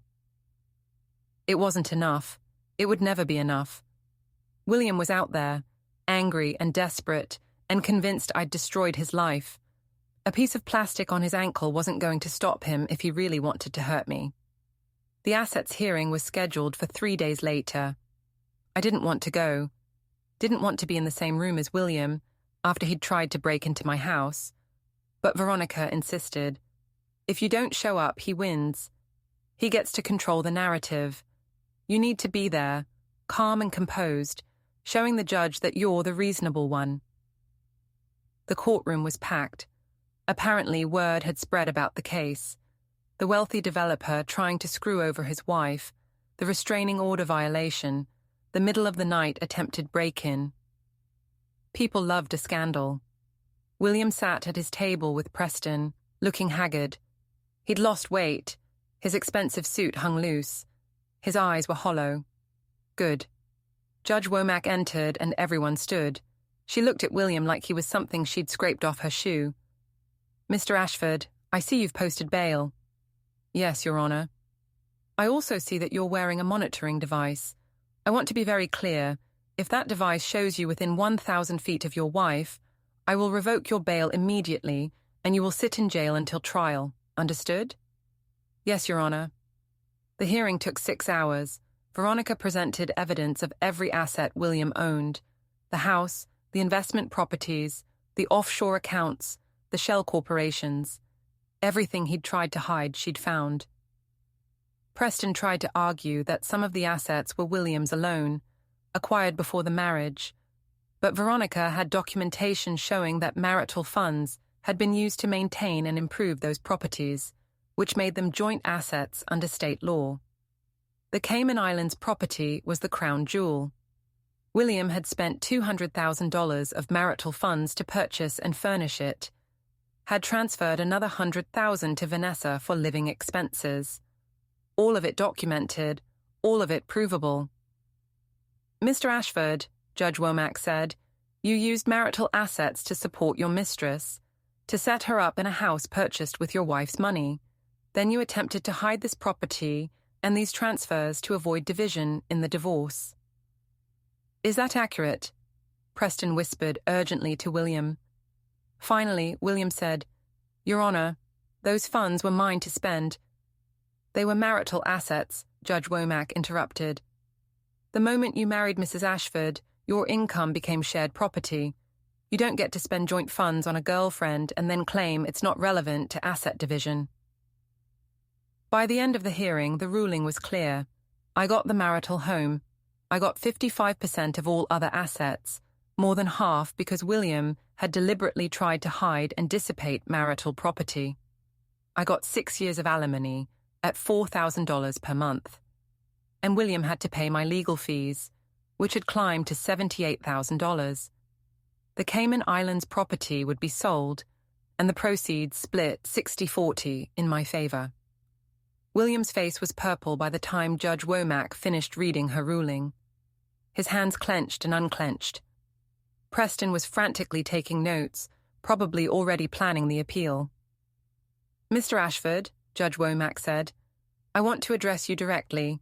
It wasn't enough. It would never be enough. William was out there, angry and desperate, and convinced I'd destroyed his life. A piece of plastic on his ankle wasn't going to stop him if he really wanted to hurt me. The assets hearing was scheduled for 3 days later. I didn't want to go. Didn't want to be in the same room as William after he'd tried to break into my house. But Veronica insisted. If you don't show up, he wins. He gets to control the narrative. You need to be there, calm and composed, showing the judge that you're the reasonable one. The courtroom was packed. Apparently, word had spread about the case. The wealthy developer trying to screw over his wife, the restraining order violation, the middle-of-the-night attempted break-in. People loved a scandal. William sat at his table with Preston, looking haggard. He'd lost weight. His expensive suit hung loose. His eyes were hollow. Good. Judge Womack entered and everyone stood. She looked at William like he was something she'd scraped off her shoe. "Mr. Ashford, I see you've posted bail." "Yes, Your Honor." "I also see that you're wearing a monitoring device. I want to be very clear. If that device shows you within 1,000 feet of your wife, I will revoke your bail immediately and you will sit in jail until trial. Understood?" "Yes, Your Honor." The hearing took 6 hours. Veronica presented evidence of every asset William owned: the house, the investment properties, the offshore accounts, the shell corporations. Everything he'd tried to hide, she'd found. Preston tried to argue that some of the assets were William's alone, acquired before the marriage, but Veronica had documentation showing that marital funds had been used to maintain and improve those properties, which made them joint assets under state law. The Cayman Islands property was the crown jewel. William had spent $200,000 of marital funds to purchase and furnish it, had transferred another $100,000 to Vanessa for living expenses. All of it documented, all of it provable. "Mr. Ashford," Judge Womack said, "you used marital assets to support your mistress, to set her up in a house purchased with your wife's money. Then you attempted to hide this property and these transfers to avoid division in the divorce." "Is that accurate?" Preston whispered urgently to William. Finally, William said, "Your Honor, those funds were mine to spend." "They were marital assets," Judge Womack interrupted. "The moment you married Mrs. Ashford, your income became shared property. You don't get to spend joint funds on a girlfriend and then claim it's not relevant to asset division." By the end of the hearing, the ruling was clear. I got the marital home. I got 55% of all other assets, more than half because William had deliberately tried to hide and dissipate marital property. I got 6 years of alimony at $4,000 per month. And William had to pay my legal fees, which had climbed to $78,000. The Cayman Islands property would be sold, and the proceeds split 60-40 in my favor. William's face was purple by the time Judge Womack finished reading her ruling. His hands clenched and unclenched. Preston was frantically taking notes, probably already planning the appeal. "Mr. Ashford," Judge Womack said, "I want to address you directly.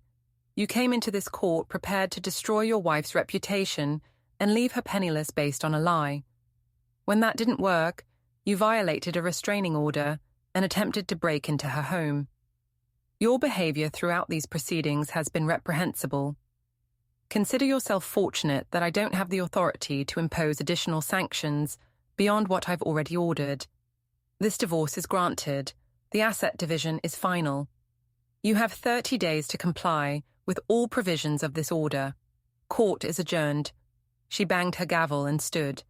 You came into this court prepared to destroy your wife's reputation and leave her penniless based on a lie. When that didn't work, you violated a restraining order and attempted to break into her home. Your behavior throughout these proceedings has been reprehensible. Consider yourself fortunate that I don't have the authority to impose additional sanctions beyond what I've already ordered. This divorce is granted. The asset division is final. You have 30 days to comply with all provisions of this order. Court is adjourned." She banged her gavel and stood.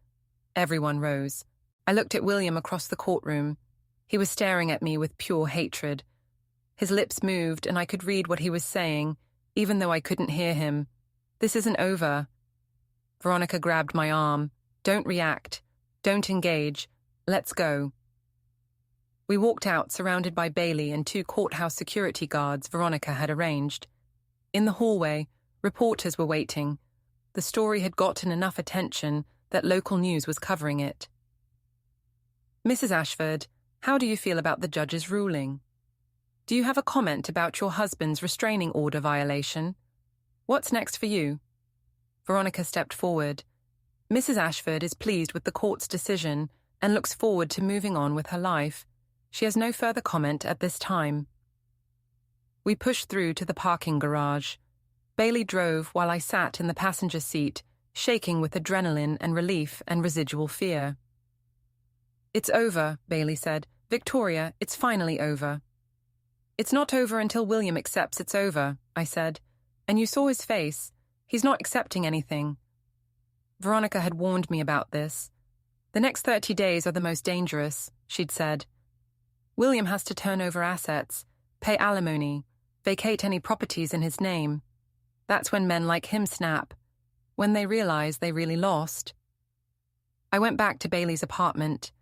Everyone rose. I looked at William across the courtroom. He was staring at me with pure hatred. His lips moved and I could read what he was saying, even though I couldn't hear him. "This isn't over." Veronica grabbed my arm. "Don't react. Don't engage. Let's go." We walked out surrounded by Bailey and 2 courthouse security guards Veronica had arranged. In the hallway, reporters were waiting. The story had gotten enough attention that local news was covering it. "Mrs. Ashford, how do you feel about the judge's ruling? Do you have a comment about your husband's restraining order violation? What's next for you?" Veronica stepped forward. "Mrs. Ashford is pleased with the court's decision and looks forward to moving on with her life. She has no further comment at this time." We pushed through to the parking garage. Bailey drove while I sat in the passenger seat, shaking with adrenaline and relief and residual fear. "It's over," Bailey said. "Victoria, it's finally over." "It's not over until William accepts it's over," I said. "And you saw his face. He's not accepting anything." Veronica had warned me about this. "The next 30 days are the most dangerous," she'd said. "William has to turn over assets, pay alimony, vacate any properties in his name. That's when men like him snap, when they realize they really lost." I went back to Bailey's apartment.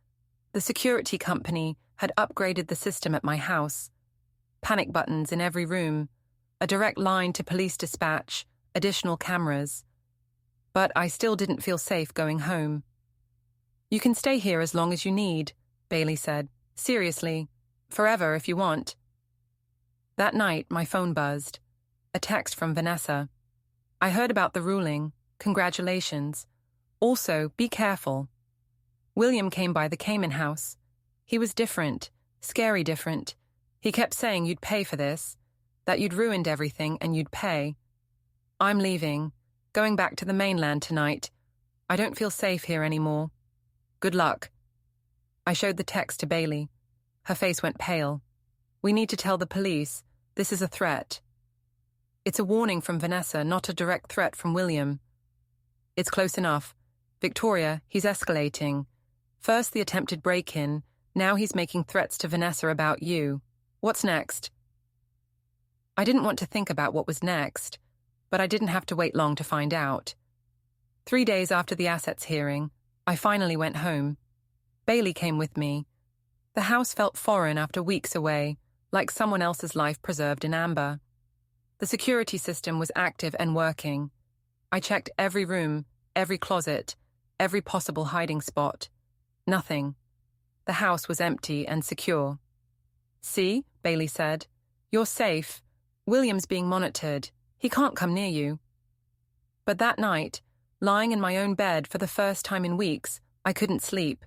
The security company had upgraded the system at my house. Panic buttons in every room, a direct line to police dispatch, additional cameras. But I still didn't feel safe going home. "You can stay here as long as you need," Bailey said. "Seriously, forever if you want." That night, my phone buzzed. A text from Vanessa. "I heard about the ruling. Congratulations. Also, be careful. William came by the Cayman house. He was different, scary different. He kept saying you'd pay for this, that you'd ruined everything and you'd pay. I'm leaving, going back to the mainland tonight. I don't feel safe here anymore. Good luck." I showed the text to Bailey. Her face went pale. "We need to tell the police. This is a threat." "It's a warning from Vanessa, not a direct threat from William." "It's close enough. Victoria, he's escalating. First the attempted break-in, now he's making threats to Vanessa about you. What's next?" I didn't want to think about what was next, but I didn't have to wait long to find out. 3 days after the assets hearing, I finally went home. Bailey came with me. The house felt foreign after weeks away, like someone else's life preserved in amber. The security system was active and working. I checked every room, every closet, every possible hiding spot. Nothing. The house was empty and secure. "See," Bailey said. "You're safe. William's being monitored. He can't come near you." But that night, lying in my own bed for the first time in weeks, I couldn't sleep.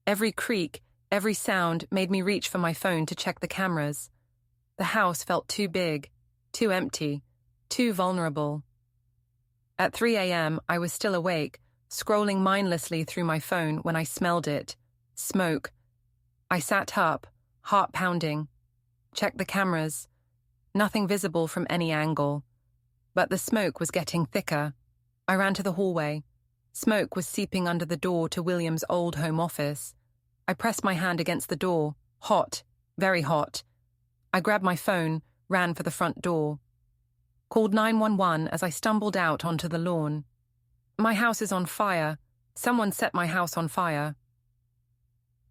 Every creak, every sound made me reach for my phone to check the cameras. The house felt too big, too empty, too vulnerable. At 3 a.m., I was still awake, scrolling mindlessly through my phone when I smelled it. Smoke. I sat up, heart pounding. Checked the cameras. Nothing visible from any angle. But the smoke was getting thicker. I ran to the hallway. Smoke was seeping under the door to William's old home office. I pressed my hand against the door. Hot. Very hot. I grabbed my phone, ran for the front door. Called 911 as I stumbled out onto the lawn. "My house is on fire. Someone set my house on fire."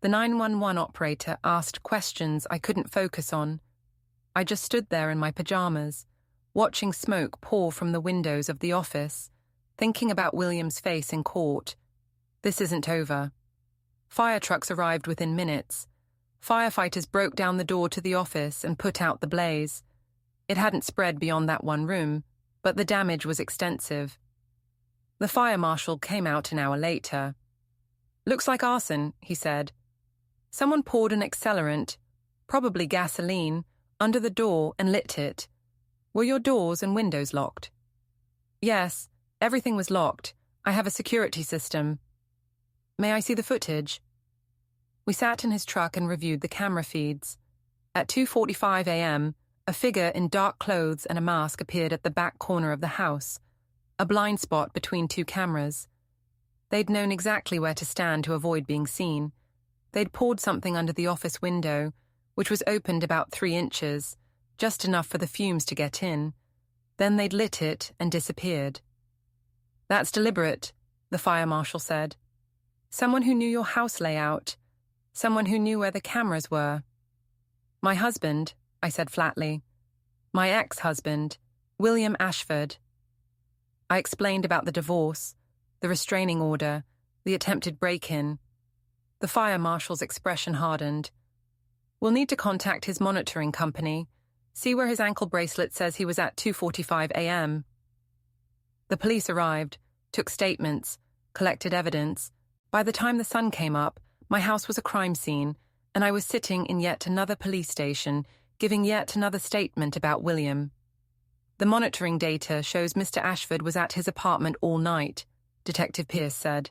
The 911 operator asked questions I couldn't focus on. I just stood there in my pajamas, watching smoke pour from the windows of the office, thinking about William's face in court. This isn't over. Fire trucks arrived within minutes. Firefighters broke down the door to the office and put out the blaze. It hadn't spread beyond that one room, but the damage was extensive. The fire marshal came out an hour later. "Looks like arson," he said. "Someone poured an accelerant, probably gasoline, under the door and lit it. Were your doors and windows locked?" "Yes, everything was locked. I have a security system." "May I see the footage?" We sat in his truck and reviewed the camera feeds. At 2:45 a.m., a figure in dark clothes and a mask appeared at the back corner of the house, a blind spot between two cameras. They'd known exactly where to stand to avoid being seen. They'd poured something under the office window, which was opened about 3 inches, just enough for the fumes to get in. Then they'd lit it and disappeared. "That's deliberate," the fire marshal said. "Someone who knew your house layout. Someone who knew where the cameras were." "My husband," I said flatly. "My ex-husband, William Ashford." I explained about the divorce, the restraining order, the attempted break-in. The fire marshal's expression hardened. "We'll need to contact his monitoring company, see where his ankle bracelet says he was at 2:45 a.m. The police arrived, took statements, collected evidence. By the time the sun came up, my house was a crime scene, and I was sitting in yet another police station, giving yet another statement about William. "The monitoring data shows Mr. Ashford was at his apartment all night," Detective Pierce said.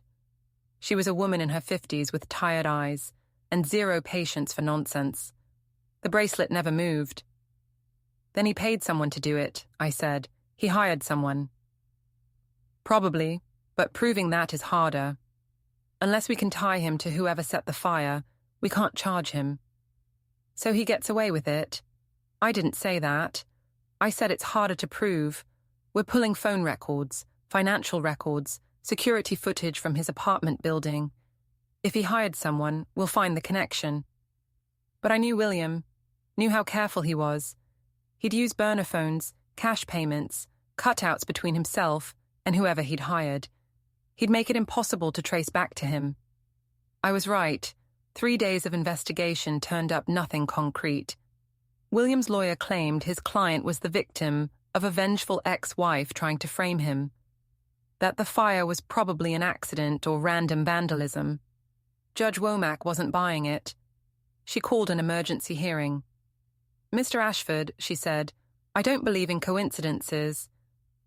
She was a woman in her 50s with tired eyes and zero patience for nonsense. "The bracelet never moved." "Then he paid someone to do it," I said. "He hired someone." "Probably, but proving that is harder. Unless we can tie him to whoever set the fire, we can't charge him." "So he gets away with it?" "I didn't say that. I said it's harder to prove. We're pulling phone records, financial records, security footage from his apartment building. If he hired someone, we'll find the connection." "But I knew William, knew how careful he was. He'd use burner phones, cash payments, cutouts between himself and whoever he'd hired. He'd make it impossible to trace back to him." I was right. 3 days of investigation turned up nothing concrete. William's lawyer claimed his client was the victim of a vengeful ex-wife trying to frame him, that the fire was probably an accident or random vandalism. Judge Womack wasn't buying it. She called an emergency hearing. "Mr. Ashford," she said, "I don't believe in coincidences.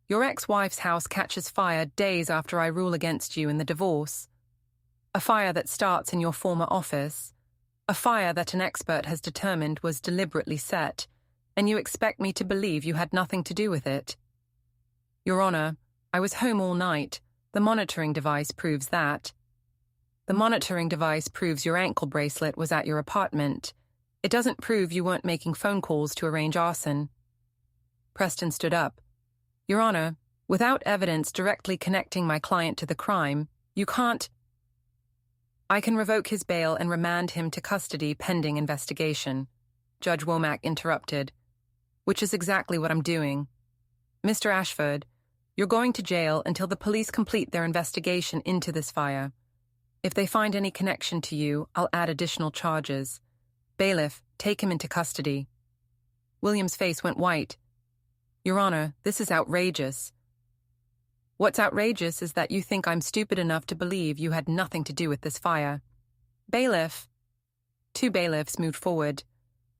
Your ex-wife's house catches fire days after I rule against you in the divorce. A fire that starts in your former office, a fire that an expert has determined was deliberately set, and you expect me to believe you had nothing to do with it?" "Your Honor, I was home all night. The monitoring device proves that." "The monitoring device proves your ankle bracelet was at your apartment. It doesn't prove you weren't making phone calls to arrange arson." Preston stood up. "Your Honor, without evidence directly connecting my client to the crime, you can't—" "I can revoke his bail and remand him to custody pending investigation," Judge Womack interrupted, "which is exactly what I'm doing. Mr. Ashford, you're going to jail until the police complete their investigation into this fire. If they find any connection to you, I'll add additional charges. Bailiff, take him into custody." William's face went white. "Your Honor, this is outrageous." "What's outrageous is that you think I'm stupid enough to believe you had nothing to do with this fire." "Bailiff!" 2 bailiffs moved forward.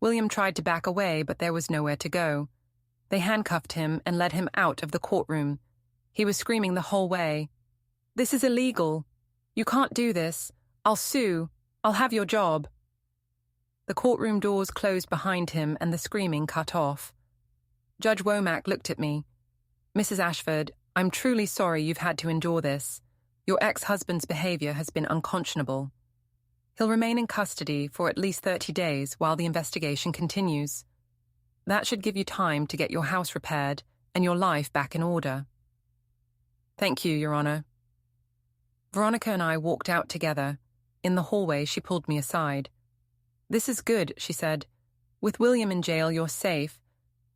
William tried to back away, but there was nowhere to go. They handcuffed him and led him out of the courtroom. He was screaming the whole way, "This is illegal. You can't do this. I'll sue. I'll have your job." The courtroom doors closed behind him and the screaming cut off. Judge Womack looked at me. "Mrs. Ashford, I'm truly sorry you've had to endure this. Your ex-husband's behavior has been unconscionable. He'll remain in custody for at least 30 days while the investigation continues. That should give you time to get your house repaired and your life back in order." "Thank you, Your Honor." Veronica and I walked out together. In the hallway, she pulled me aside. "This is good," she said. "With William in jail, you're safe.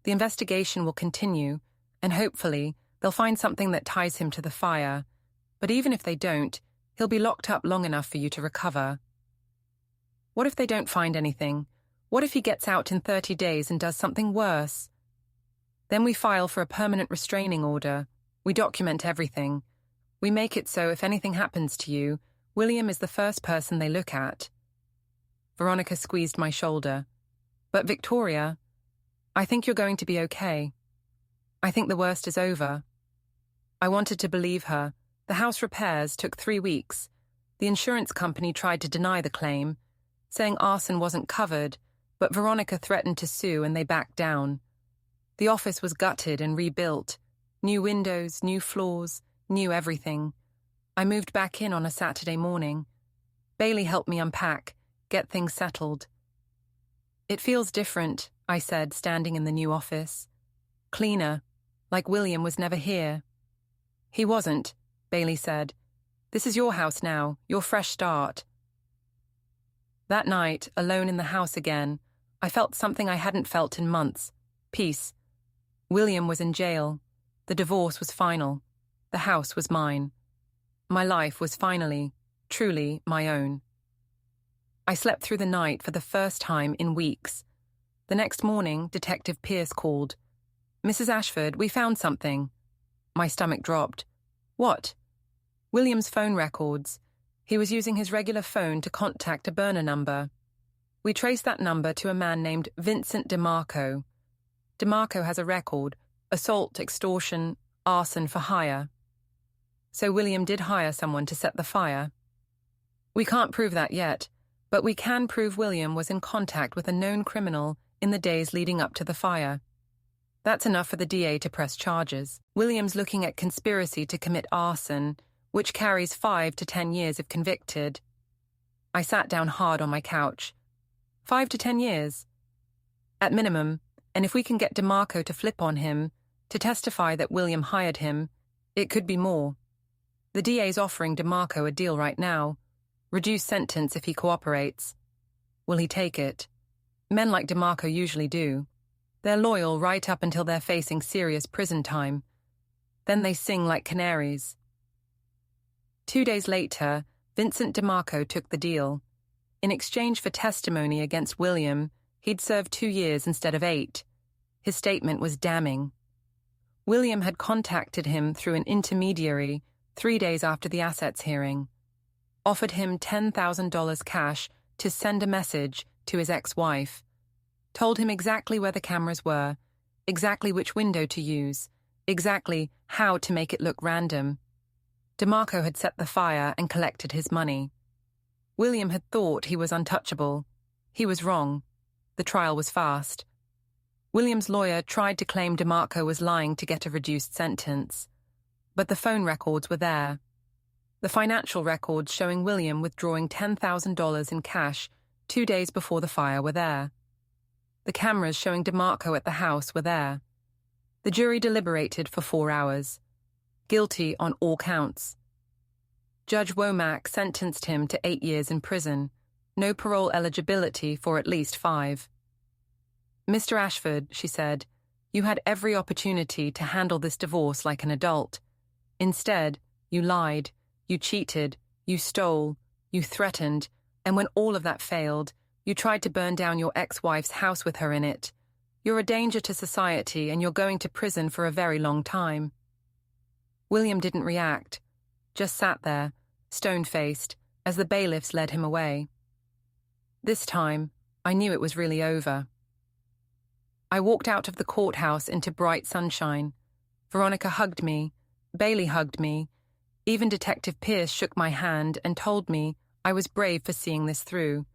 The investigation will continue, and hopefully they'll find something that ties him to the fire. But even if they don't, he'll be locked up long enough for you to recover." "What if they don't find anything? What if he gets out in 30 days and does something worse?" "Then we file for a permanent restraining order. We document everything. We make it so if anything happens to you, William is the first person they look at." Veronica squeezed my shoulder. "But Victoria, I think you're going to be okay. I think the worst is over." I wanted to believe her. The house repairs took 3 weeks. The insurance company tried to deny the claim, saying arson wasn't covered, But Veronica threatened to sue and they backed down. The office was gutted and rebuilt. New windows, new floors, new everything. I moved back in on a Saturday morning. Bailey helped me unpack, get things settled. "It feels different," I said, standing in the new office. "Cleaner, like William was never here." "He wasn't," Bailey said. "This is your house now, your fresh start." That night, alone in the house again, I felt something I hadn't felt in months. Peace. William was in jail. The divorce was final. The house was mine. My life was finally, truly my own. I slept through the night for the first time in weeks. The next morning, Detective Pierce called. "Mrs. Ashford, we found something." My stomach dropped. "What?" "William's phone records. He was using his regular phone to contact a burner number. We traced that number to a man named Vincent DeMarco. DeMarco has a record: assault, extortion, arson for hire. So William did hire someone to set the fire. We can't prove that yet, but we can prove William was in contact with a known criminal in the days leading up to the fire. That's enough for the DA to press charges. William's looking at conspiracy to commit arson, which carries 5 to 10 years if convicted." I sat down hard on my couch. 5 to 10 years? At minimum, and if we can get DeMarco to flip on him, to testify that William hired him, it could be more. The DA's offering DeMarco a deal right now. Reduced sentence if he cooperates. Will he take it? Men like DeMarco usually do. They're loyal right up until they're facing serious prison time. Then they sing like canaries. 2 days later, Vincent DeMarco took the deal. In exchange for testimony against William, he'd served 2 years instead of 8. His statement was damning. William had contacted him through an intermediary 3 days after the assets hearing, offered him $10,000 cash to send a message to his ex-wife, told him exactly where the cameras were, exactly which window to use, exactly how to make it look random. DeMarco had set the fire and collected his money. William had thought he was untouchable. He was wrong. The trial was fast. William's lawyer tried to claim DeMarco was lying to get a reduced sentence. But the phone records were there. The financial records showing William withdrawing $10,000 in cash 2 days before the fire were there. The cameras showing DeMarco at the house were there. The jury deliberated for 4 hours. Guilty on all counts. Judge Womack sentenced him to 8 years in prison, no parole eligibility for at least 5. "Mr. Ashford," she said, "you had every opportunity to handle this divorce like an adult. Instead, you lied, you cheated, you stole, you threatened, and when all of that failed, you tried to burn down your ex-wife's house with her in it. You're a danger to society and you're going to prison for a very long time." William didn't react, just sat there, stone-faced, as the bailiffs led him away. This time, I knew it was really over. I walked out of the courthouse into bright sunshine. Veronica hugged me, Bailey hugged me. Even Detective Pierce shook my hand and told me I was brave for seeing this through.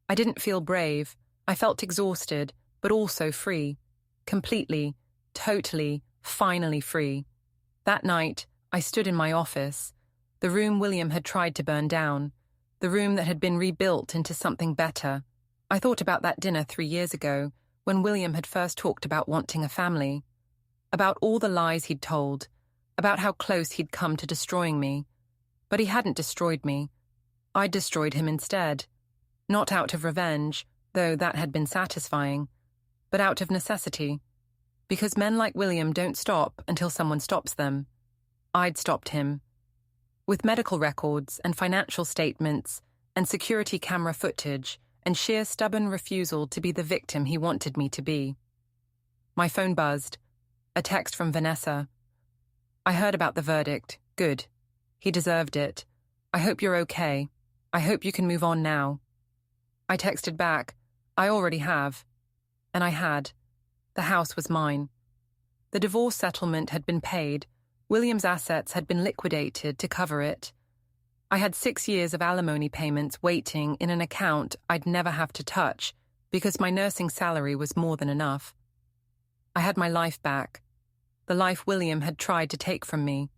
I didn't feel brave. I felt exhausted, but also free. Completely, totally, finally free. That night, I stood in my office, the room William had tried to burn down, the room that had been rebuilt into something better. I thought about that dinner 3 years ago, when William had first talked about wanting a family, about all the lies he'd told, about how close he'd come to destroying me. But he hadn't destroyed me. I'd destroyed him instead. Not out of revenge, though that had been satisfying, but out of necessity. Because men like William don't stop until someone stops them. I'd stopped him. With medical records and financial statements and security camera footage and sheer stubborn refusal to be the victim he wanted me to be. My phone buzzed. A text from Vanessa. "I heard about the verdict. Good. He deserved it. I hope you're okay. I hope you can move on now." I texted back, "I already have." And I had. The house was mine. The divorce settlement had been paid. William's assets had been liquidated to cover it. I had 6 years of alimony payments waiting in an account I'd never have to touch because my nursing salary was more than enough. I had my life back, the life William had tried to take from me.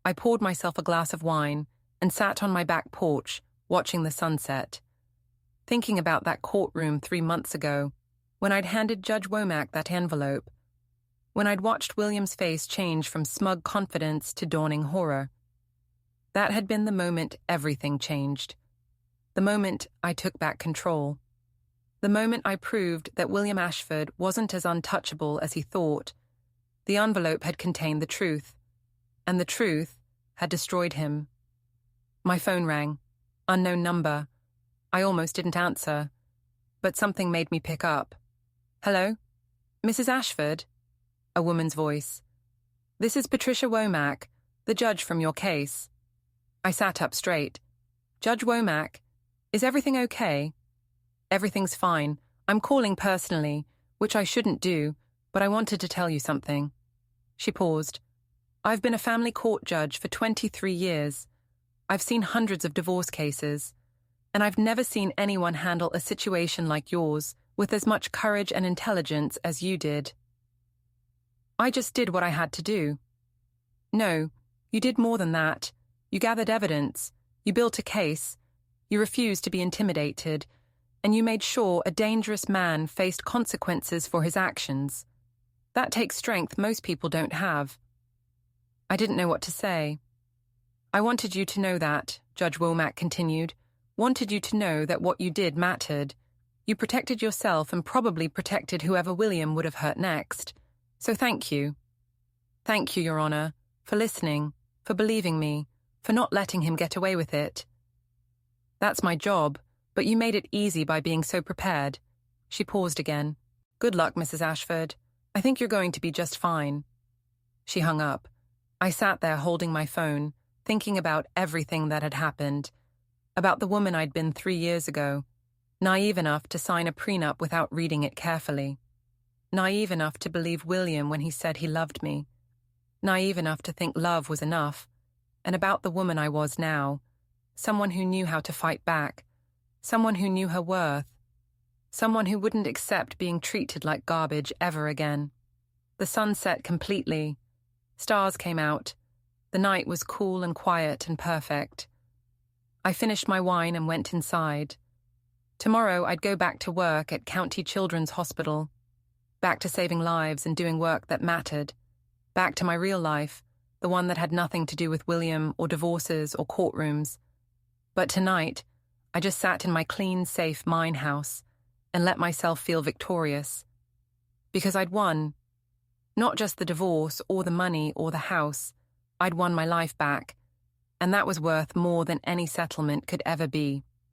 I poured myself a glass of wine and sat on my back porch, watching the sunset, thinking about that courtroom 3 months ago, when I'd handed Judge Womack that envelope, when I'd watched William's face change from smug confidence to dawning horror. That had been the moment everything changed. The moment I took back control. The moment I proved that William Ashford wasn't as untouchable as he thought. The envelope had contained the truth, and the truth had destroyed him. My phone rang. Unknown number. I almost didn't answer, but something made me pick up. Hello? Mrs. Ashford? A woman's voice. This is Patricia Womack, the judge from your case. I sat up straight. Judge Womack, is everything okay? Everything's fine. I'm calling personally, which I shouldn't do, but I wanted to tell you something. She paused. I've been a family court judge for 23 years. I've seen hundreds of divorce cases, and I've never seen anyone handle a situation like yours with as much courage and intelligence as you did. I just did what I had to do. No, you did more than that. You gathered evidence, you built a case, you refused to be intimidated, and you made sure a dangerous man faced consequences for his actions. That takes strength most people don't have. I didn't know what to say. I wanted you to know that, Judge Womack continued, wanted you to know that what you did mattered. You protected yourself and probably protected whoever William would have hurt next. So thank you. Thank you, Your Honor, for listening, for believing me, for not letting him get away with it. That's my job, but you made it easy by being so prepared. She paused again. Good luck, Mrs. Ashford. I think you're going to be just fine. She hung up. I sat there holding my phone, thinking about everything that had happened, about the woman I'd been 3 years ago, naive enough to sign a prenup without reading it carefully, naive enough to believe William when he said he loved me, naive enough to think love was enough, and about the woman I was now, someone who knew how to fight back, someone who knew her worth, someone who wouldn't accept being treated like garbage ever again. The sun set completely. Stars came out. The night was cool and quiet and perfect. I finished my wine and went inside. Tomorrow I'd go back to work at County Children's Hospital, back to saving lives and doing work that mattered, back to my real life, the one that had nothing to do with William or divorces or courtrooms. But tonight, I just sat in my clean, safe mine house and let myself feel victorious. Because I'd won. Not just the divorce or the money or the house. I'd won my life back, and that was worth more than any settlement could ever be.